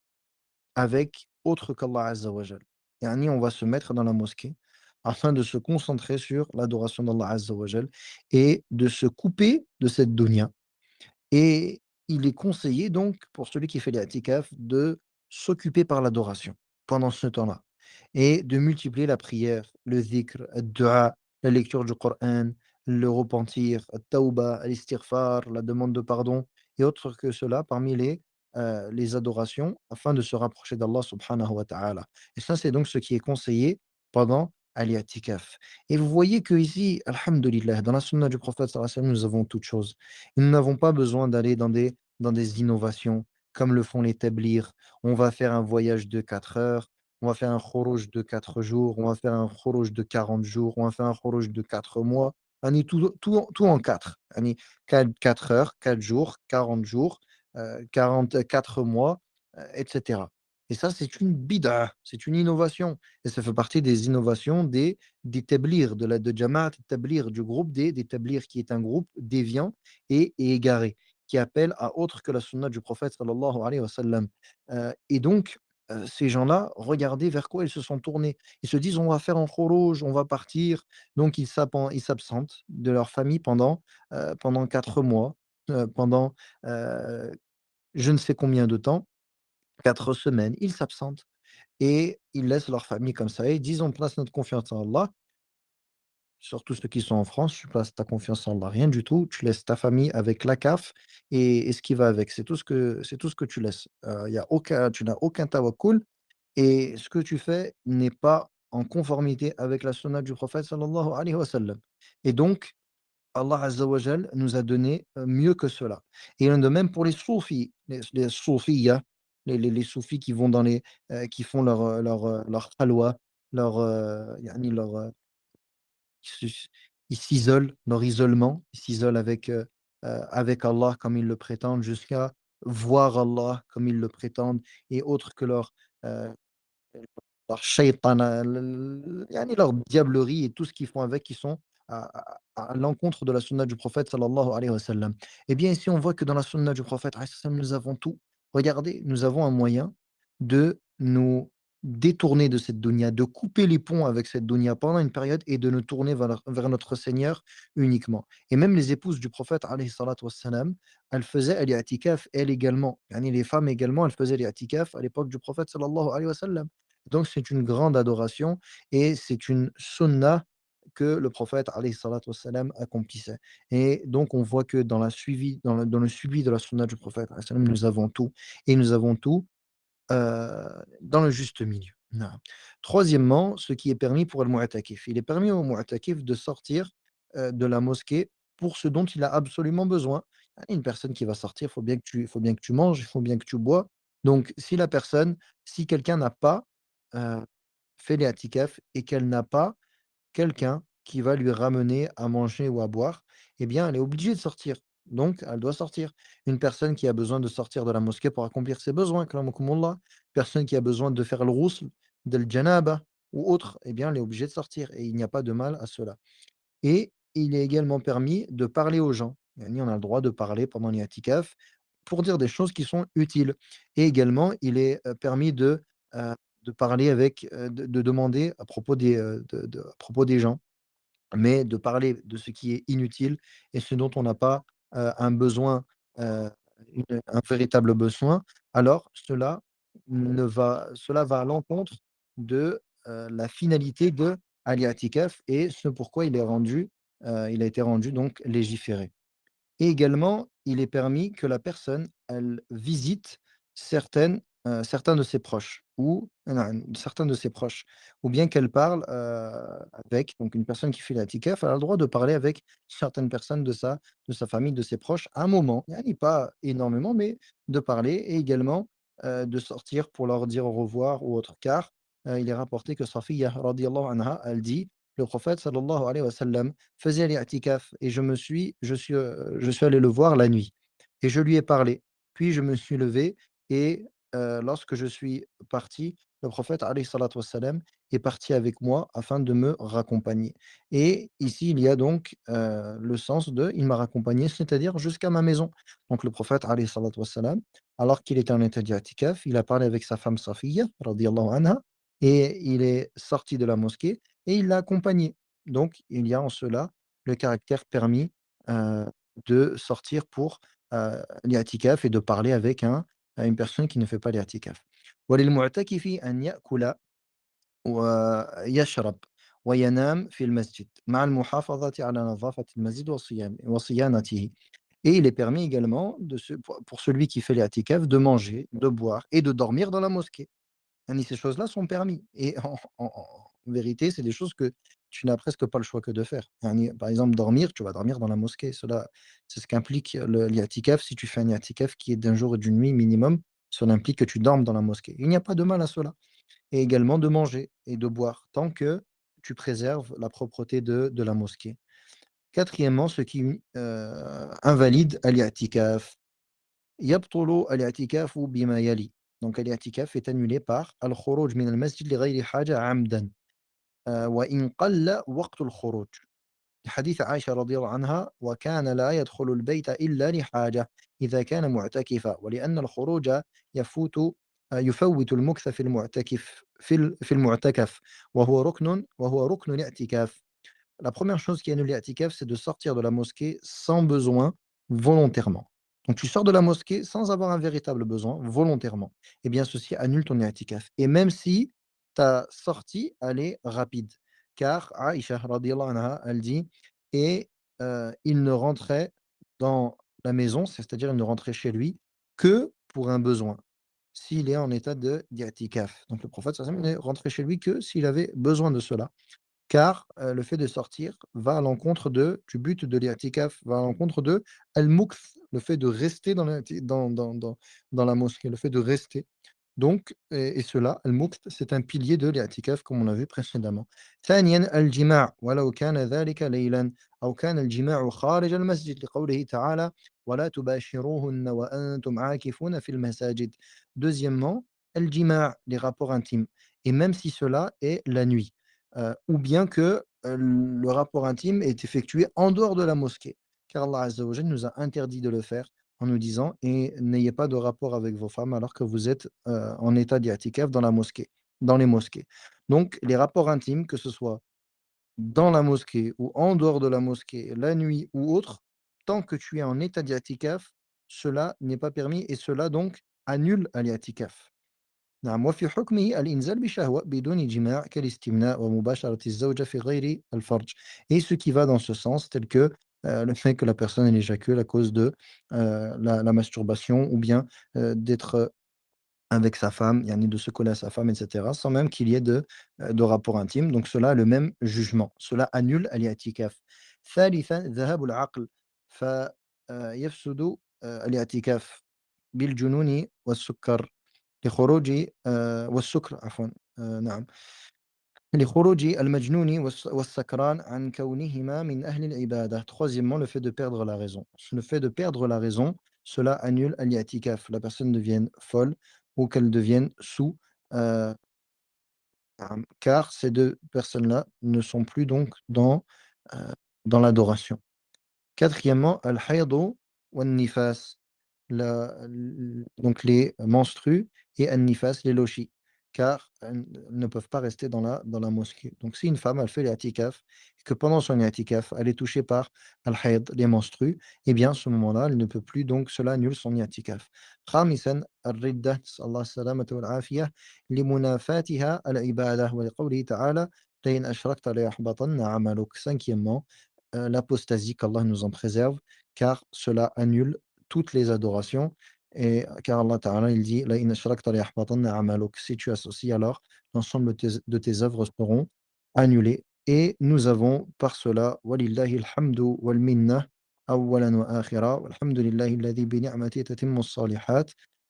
avec autre qu'Allah Azza wa Jal. yani on va se mettre dans la mosquée afin de se concentrer sur l'adoration d'Allah Azza wa Jal et de se couper de cette dunya. Et il est conseillé donc pour celui qui fait l'i'tikaf de s'occuper par l'adoration pendant ce temps-là et de multiplier la prière, le dhikr, ad-du'a, la lecture du Coran, le repentir, at-tawba, l'istighfar, la demande de pardon et autres que cela parmi les adorations afin de se rapprocher d'Allah subhanahu wa ta'ala. Et ça, c'est donc ce qui est conseillé pendant l'i'tikaf. Et vous voyez qu'ici, alhamdulillah, dans la sunna du prophète sallallahu alayhi wa sallam, nous avons toutes choses. Nous n'avons pas besoin d'aller dans des innovations comme le font les tablighs. On va faire un voyage de 4 heures, on va faire un khuruj de 4 jours, on va faire un khuruj de 40 jours, on va faire un khuruj de 4 mois. Yani tout en 4. Yani 4 heures, 4 jours, 40 jours, 4 mois, et cetera. Et ça, c'est une bid'a, c'est une innovation. Et ça fait partie des innovations des tablighs, de Jamaat Tabligh, du groupe des tablighs, qui est un groupe déviant et égaré, qui appelle à autre que la sunna du prophète sallallahu alayhi wa sallam. Et donc, ces gens-là, regardez vers quoi ils se sont tournés. Ils se disent: «On va faire un khuruj, on va partir». Donc ils s'absentent de leur famille pendant 4 mois, pendant, heu, je ne sais combien de temps, 4 semaines. Ils s'absentent et ils laissent leur famille comme ça et ils disent: «On place notre confiance en Allah». Surtout ceux qui sont en France, tu places ta confiance en Allah, rien du tout. Tu laisses ta famille avec la CAF et ce qui va avec. C'est tout ce que tu laisses. Tu n'as aucun tawakkul et ce que tu fais n'est pas en conformité avec la sunna du prophète sallallahu alayhi wa sallam. Et donc, Allah azza wa jal nous a donné, mieux que cela. Et il en est de même pour les soufis, les soufiyas, les soufis qui vont qui font leur khalwa, yani ils s'isolent, leur isolement, ils s'isolent avec Allah comme ils le prétendent, jusqu'à voir Allah comme ils le prétendent et autres que heu, leur shaytana, yani leur diablerie et tout ce qu'ils font avec, qui sont à l'encontre de la sunna du prophète sallallahu alayhi wa sallam. Eh bien, ici, on voit que dans la sunna du prophète alayhi salam, nous avons tout. Regardez, nous avons un moyen de nous détourner de cette dunya, de couper les ponts avec cette dunya pendant une période et de nous tourner vers notre Seigneur uniquement. Et même les épouses du prophète alayhi salatu wassalam, elles faisaient l'i'tikaf, elles également. Yani les femmes également, elles faisaient l'i'tikaf à l'époque du prophète sallallahu alayhi wa sallam. Donc c'est une grande adoration et c'est une sunna que le prophète alayhi salatu wassalam accomplissait. Et donc on voit que dans le suivi de la sunna du prophète alayhi salam, nous avons tout et nous avons tout dans le juste milieu. Naam. Troisièmement, ce qui est permis pour le mu'atakif. Il est permis au mu'atakif de sortir, de la mosquée pour ce dont il a absolument besoin. Une personne qui va sortir, il faut bien que tu manges, il faut bien que tu bois. Donc si quelqu'un n'a pas, heu, fait l'i'tikaf et qu'elle n'a pas quelqu'un qui va lui ramener à manger ou à boire, eh bien, elle est obligée de sortir. Donc, elle doit sortir. Une personne qui a besoin de sortir de la mosquée pour accomplir ses besoins, akramakumullah, personne qui a besoin de faire le ghusl, del janaba ou autre, eh bien, elle est obligée de sortir et il n'y a pas de mal à cela. Et il est également permis de parler aux gens. Yani, on a le droit de parler pendant l'i'tikaf pour dire des choses qui sont utiles. Et également, il est, permis de parler de demander à propos à propos des gens, mais de parler de ce qui est inutile et ce dont on n'a pas, un besoin, heu, un véritable besoin, alors cela va à l'encontre de, la finalité de al-i'tikaf et ce pourquoi il a été rendu donc légiféré. Et également, il est permis que la personne, elle visite certains de ses proches certains de ses proches ou bien qu'elle parle, avec donc une personne qui fait l'attikaf, elle a le droit de parler avec certaines personnes de sa famille, de ses proches à un moment, yani pas énormément, mais de parler et également, de sortir pour leur dire au revoir ou autre. Car, il est rapporté que Safiyya radiyallahu anha, elle dit: «Le prophète sallallahu alayhi wa sallam faisait l'i'tikaf et je suis allé le voir la nuit et je lui ai parlé. Puis je me suis levé et lorsque je suis parti, le prophète alayhi salatu wassalam est parti avec moi afin de me raccompagner. Et ici, il y a donc, le sens de: «Il m'a raccompagné», c'est-à-dire jusqu'à ma maison. Donc le prophète alayhi salatu wassalam, alors qu'il était en état d'i'tikaf, il a parlé avec sa femme Safiyya radiyallahu anha et il est sorti de la mosquée et il l'a accompagné. Donc il y a en cela le caractère permis, heu, de sortir pour, l'i'tikaf et de parler avec une personne qui ne fait pas l'i'tikaf. وللمعتكف أن يأكل ويشرب وينام في المسجد مع المحافظة على نظافة المسجد وصيانته. Et il est permis également pour celui qui fait l'i'tikaf de manger, de boire et de dormir dans la mosquée. Yani ces choses-là sont permis et en vérité, c'est des choses que tu n'as presque pas le choix que de faire. Yani, par exemple, dormir, tu vas dormir dans la mosquée. Cela, c'est ce qu'implique l'i'tikaf. Si tu fais un i'tikaf qui est d'un jour et d'une nuit minimum, cela implique que tu dormes dans la mosquée. Il n'y a pas de mal à cela. Et également de manger et de boire, tant que tu préserves la propreté de la mosquée. Quatrièmement, ce qui, invalide al-i'tikaf. يبطل الاعتكاف بما يلي. Donc الاعتكاف est annulé par الخروج من المسجد لغير حاجة عمدًا، وإن قل وقت الخروج. لحديث عائشة رضي الله عنها: "وكان لا يدخل البيت إلا لحاجة إذا كان معتكفا، ولأن الخروج يفوت يفوّت المُكث في المعتكف في المعتكف وهو ركن الاعتكاف." La première chose qui annule l'i'tikaf, c'est de sortir de la mosquée sans besoin, volontairement. Donc tu sors de la mosquée sans avoir un véritable besoin, volontairement. Eh bien, ceci annule ton i'tikaf. Et même si ta sortie, elle est rapide. Car Aïcha radhiyallahu anha, elle dit: «Et il ne rentrait dans la maison, c'est-à-dire il ne rentrait chez lui que pour un besoin, s'il est en état de d'i'tikaf». Donc le prophète sallallahu alayhi wa sallam, il est rentré chez lui que s'il avait besoin de cela. Car, le fait de sortir va à l'encontre du but de l'i'tikaf, va à l'encontre de al-mukth, le fait de rester dans la mosquée, le fait de rester. Donc et cela, al-mukth, c'est un pilier de l'i'tikaf comme on l'a vu précédemment. ثانيًا الجماع ولو كان ذلك ليلًا أو كان الجماع خارج المسجد لقوله تعالى: «ولا تباشروهن وأنتم عاكفون في المساجد». Deuxièmement, الجماع, les rapports intimes et même si cela est la nuit. Ou bien que, le rapport intime est effectué en dehors de la mosquée. Car Allah Azza wa Jal nous a interdit de le faire en nous disant: «Et n'ayez pas de rapport avec vos femmes alors que vous êtes, en état d'i'tikaf dans la mosquée, dans les mosquées». Donc les rapports intimes, que ce soit dans la mosquée ou en dehors de la mosquée, la nuit ou autre, tant que tu es en état d'i'tikaf, cela n'est pas permis et cela donc annule l'i'tikaf. نعم وفي حكمه الإنزال بشهوة بدون جماع كالاستمناء ومباشرة الزوجة في غير الفرج et ce qui va dans ce sens tel que le fait que la personne elle éjacule à cause de la masturbation ou bien d'être avec sa femme, yani de se coller à sa femme, etc., sans même qu'il y ait de rapport intime. Donc cela a le même jugement. Cela annule الاعتكاف. ثالثا ذهاب العقل فيفسد الاعتكاف بالجنون والسكر لخروج والسكر عفوًا نعم، لخروج المجنون والسكران عن كونهما من أهل العبادة. Troisièmement, le fait de perdre la raison. Le fait de perdre la raison, cela annule al-i'tikaf. La personne devienne folle ou qu'elle devienne saoul, heu, car ces 2 personnes-là ne sont plus donc heu, dans l'adoration. Quatrièmement, al-hayd wan-nifas, donc les menstrues et an-nifas, les lochis, car elles ne peuvent pas rester dans la mosquée. Donc si une femme, elle fait l'i'tikaf et que pendant son i'tikaf, elle est touchée par al-hayd, les menstrues, eh bien, à ce moment-là, elle ne peut plus, donc cela annule son i'tikaf. خامسًا الردة نسأل الله السلامة والعافية لمنافاتها العبادة ولقوله تعالى: «لئن أشركت ليحبطن عملك». Cinquièmement, l'apostasie, qu'Allah nous en préserve, car cela annule toutes les adorations et car Allah Ta'ala, il dit: «La in ashrakta layahbatanna amaluk». Si tu associes, alors l'ensemble de tes œuvres seront annulées et nous avons par cela, walillahi alhamdu wal minna, awwalan wa akhira, walhamdulillahi alladhi bi ni'matihi tatimmu s-salihat.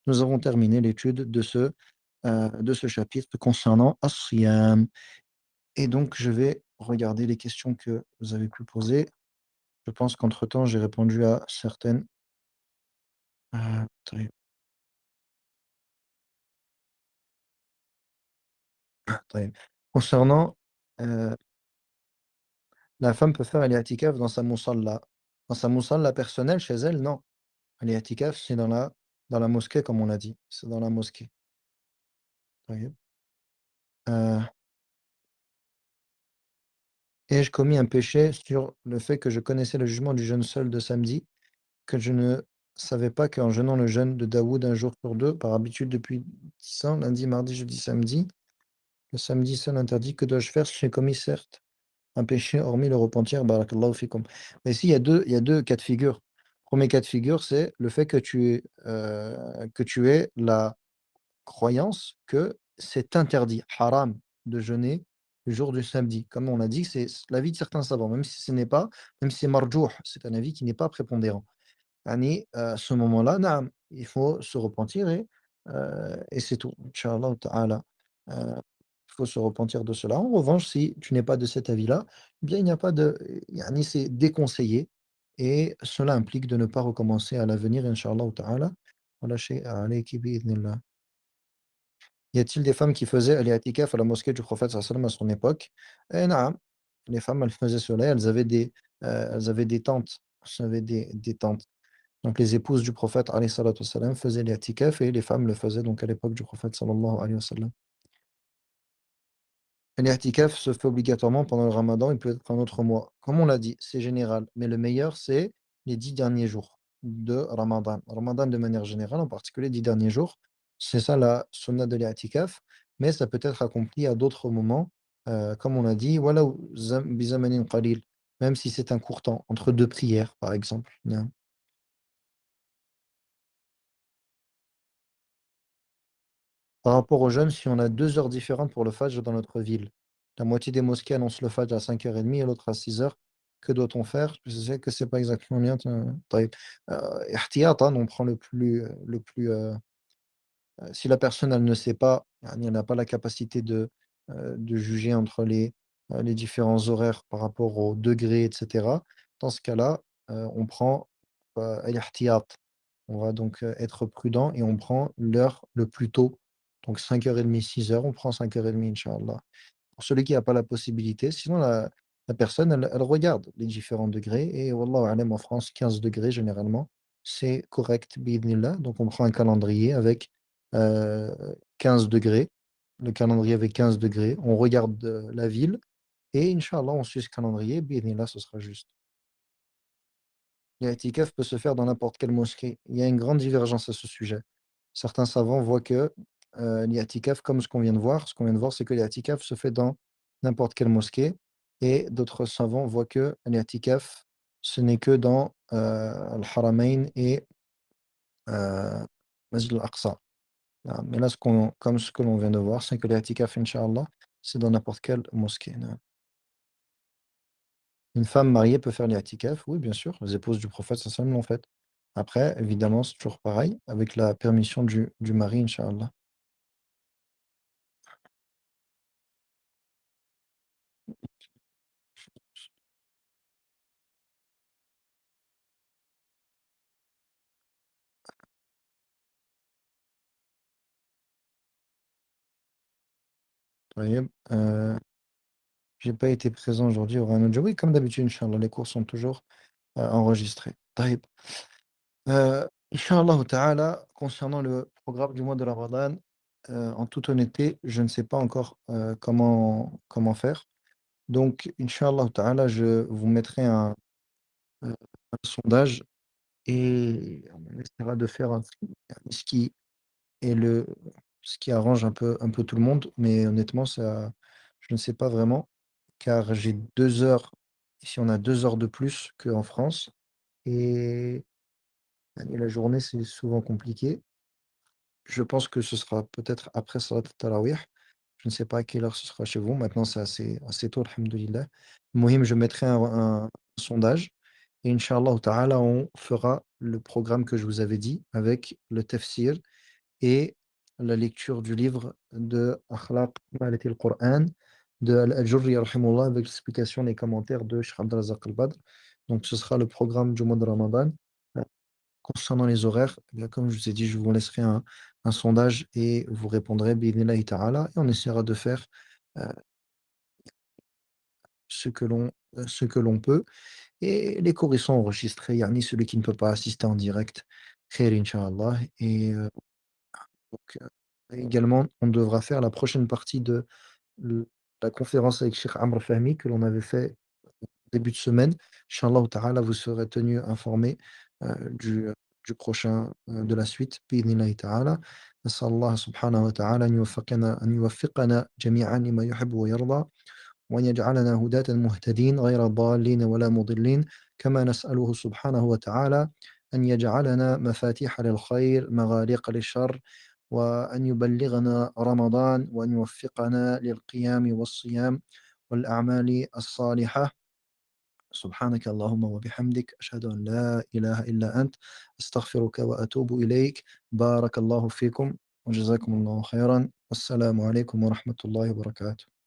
Nous avons terminé l'étude de ce chapitre concernant as-siyam. Et donc, je vais regarder les questions que vous avez pu poser. Je pense qu'entre-temps, j'ai répondu à certaines. طيب طيب. Concernant, la femme peut faire al-i'tikaf dans sa musalla. Dans sa musalla personnelle, chez elle, non. Al-i'tikaf, c'est dans la mosquée, comme on l'a dit. C'est dans la mosquée. طيب. heu, ai-je commis un péché sur le fait que je connaissais le jugement du jeûne seul de samedi, que je ne savais pas qu'en jeûnant le jeûne de Daoud un jour sur 2, par habitude depuis 10 ans, lundi, mardi, jeudi, samedi, le samedi seul interdit, que dois-je faire si j'ai commis certes un péché hormis le repentir? Barakallahu fikum. Mais ici, il y a deux cas de figure. Premier cas de figure, c'est le fait que tu aies la croyance que c'est interdit, haram, de jeûner le jour du samedi. Comme on l'a dit, c'est l'avis de certains savants, même si ce n'est pas même si c'est marjouh, c'est un avis qui n'est pas prépondérant. Yani, à ce moment-là, naam, il faut se repentir et c'est tout, inch'Allah ta'ala. Il faut se repentir de cela. En revanche, si tu n'es pas de cet avis-là, eh bien, il n'y a pas de yani, c'est déconseillé et cela implique de ne pas recommencer à l'avenir, inch'Allah ta'ala. Voilà shay'a alayki bi-idhnillah. Y a-t-il des femmes qui faisaient l'i'tikaf à la mosquée du prophète sallallahu alayhi wa sallam à son époque? Eh naam, les femmes, elles faisaient cela, elles avaient des tentes, elles avaient des tentes. Donc les épouses du prophète alayhi salatu wa salam faisaient l'i'tikaf et les femmes le faisaient donc à l'époque du prophète sallallahu alayhi wa sallam. L'i'tikaf se fait obligatoirement pendant le ramadan, il peut être un autre mois. Comme on l'a dit, c'est général, mais le meilleur, c'est les 10 derniers jours de ramadan. Ramadan de manière générale, en particulier les 10 derniers jours, c'est ça la sunna de l'i'tikaf, mais ça peut être accompli à d'autres moments, comme on a dit, walaw bizamanin qalil, même si c'est un court temps, entre 2 prières par exemple. Par rapport aux jeunes, si on a 2 heures différentes pour le fajr dans notre ville, la moitié des mosquées annoncent le fajr à 5h30 et l'autre à 6 heures. Que doit-on faire? Je sais que c'est pas exactement bien, طيب. احتياطًا, on prend si la personne, elle ne sait pas, yani elle n'a pas la capacité de juger entre les différents horaires par rapport au degré et cetera. Dans ce cas-là, on prend, الاحتياط. On va donc, être prudent et on prend l'heure le plus tôt. Donc 5h30, 6 heures, on prend 5h30 inch'Allah. Pour celui qui a pas la possibilité, sinon la personne, elle regarde les différents degrés et wallahu a'lam en France 15 degrés généralement, c'est correct bi'idhnillah. Donc on prend un calendrier avec, heu, 15 degrés. Le calendrier avec 15 degrés, on regarde, la ville et inch'Allah on suit ce calendrier, bi'idhnillah ce sera juste. L'i'tikaf peut se faire dans n'importe quelle mosquée. Il y a une grande divergence à ce sujet. Certains savants voient que, l'i'tikaf, comme ce qu'on vient de voir, c'est que l'i'tikaf se fait dans n'importe quelle mosquée et d'autres savants voient que l'i'tikaf, ce n'est que dans, al-Haramayn et Masjid al-Aqsa. Mais là, ce que l'on vient de voir, c'est que l'i'tikaf, inch'Allah, c'est dans n'importe quelle mosquée. Une femme mariée peut faire l'i'tikaf? Oui, bien sûr, les épouses du prophète sallallahu alayhi wa sallam l'ont fait. Après, évidemment, c'est toujours pareil, avec la permission du mari, incha'Allah. Taïeb, j'ai pas été présent aujourd'hui au Ramadan. Oui, comme d'habitude, incha'Allah, les cours sont toujours, enregistrés. Taïeb. Inch'Allah ta'ala, concernant le programme du mois de Ramadan, en toute honnêteté, je ne sais pas encore, comment faire. Donc inch'Allah ta'ala, je vous mettrai un sondage et on essaiera de faire ce qui est ce qui arrange un peu tout le monde, mais honnêtement, ça je ne sais pas vraiment, car j'ai 2 heures ici on a 2 heures de plus qu'en France et la journée, c'est souvent compliqué. Je pense que ce sera peut-être après salat al-tarawih. Je ne sais pas à quelle heure ce sera chez vous. Maintenant, c'est assez tôt, alhamdoulilah. Mohim, je mettrai un sondage et inch'Allah ta'ala, on fera le programme que je vous avais dit avec le tafsir et la lecture du livre de Akhlaq Ma'rifat al-Qur'an de Al-Ajurri rahimahullah avec l'explication des commentaires de Cheikh Abdel Razak Al-Badr. Donc ce sera le programme du mois de Ramadan. Concernant les horaires, eh bien, comme je vous ai dit, je vous laisserai un sondage et vous répondrez bi-idhnillahi ta'ala et on essaiera de faire, heu, ce que l'on peut et les cours, ils sont enregistrés, yani celui qui ne peut pas assister en direct, khayr incha'Allah et donc également, on devra faire la prochaine partie de le la conférence avec Cheikh Amr Fahmy que l'on avait fait début de semaine. Inch'Allah ta'ala, vous serez tenus informés, du prochain, de la suite بإذن الله تعالى. نسأل الله سبحانه وتعالى أن يوفقنا جميعًا لما يحب ويرضى. وأن يجعلنا هداة مهتدين غير ضالين ولا مضلين، كما نسأله سبحانه وتعالى أن يجعلنا مفاتيح للخير مغاليق للشر، وأن يبلغنا رمضان وأن يوفقنا للقيام والصيام والأعمال الصالحة. سبحانك اللهم وبحمدك أشهد أن لا إله إلا أنت أستغفرك وأتوب إليك. بارك الله فيكم وجزاكم الله خيرا، والسلام عليكم ورحمة الله وبركاته.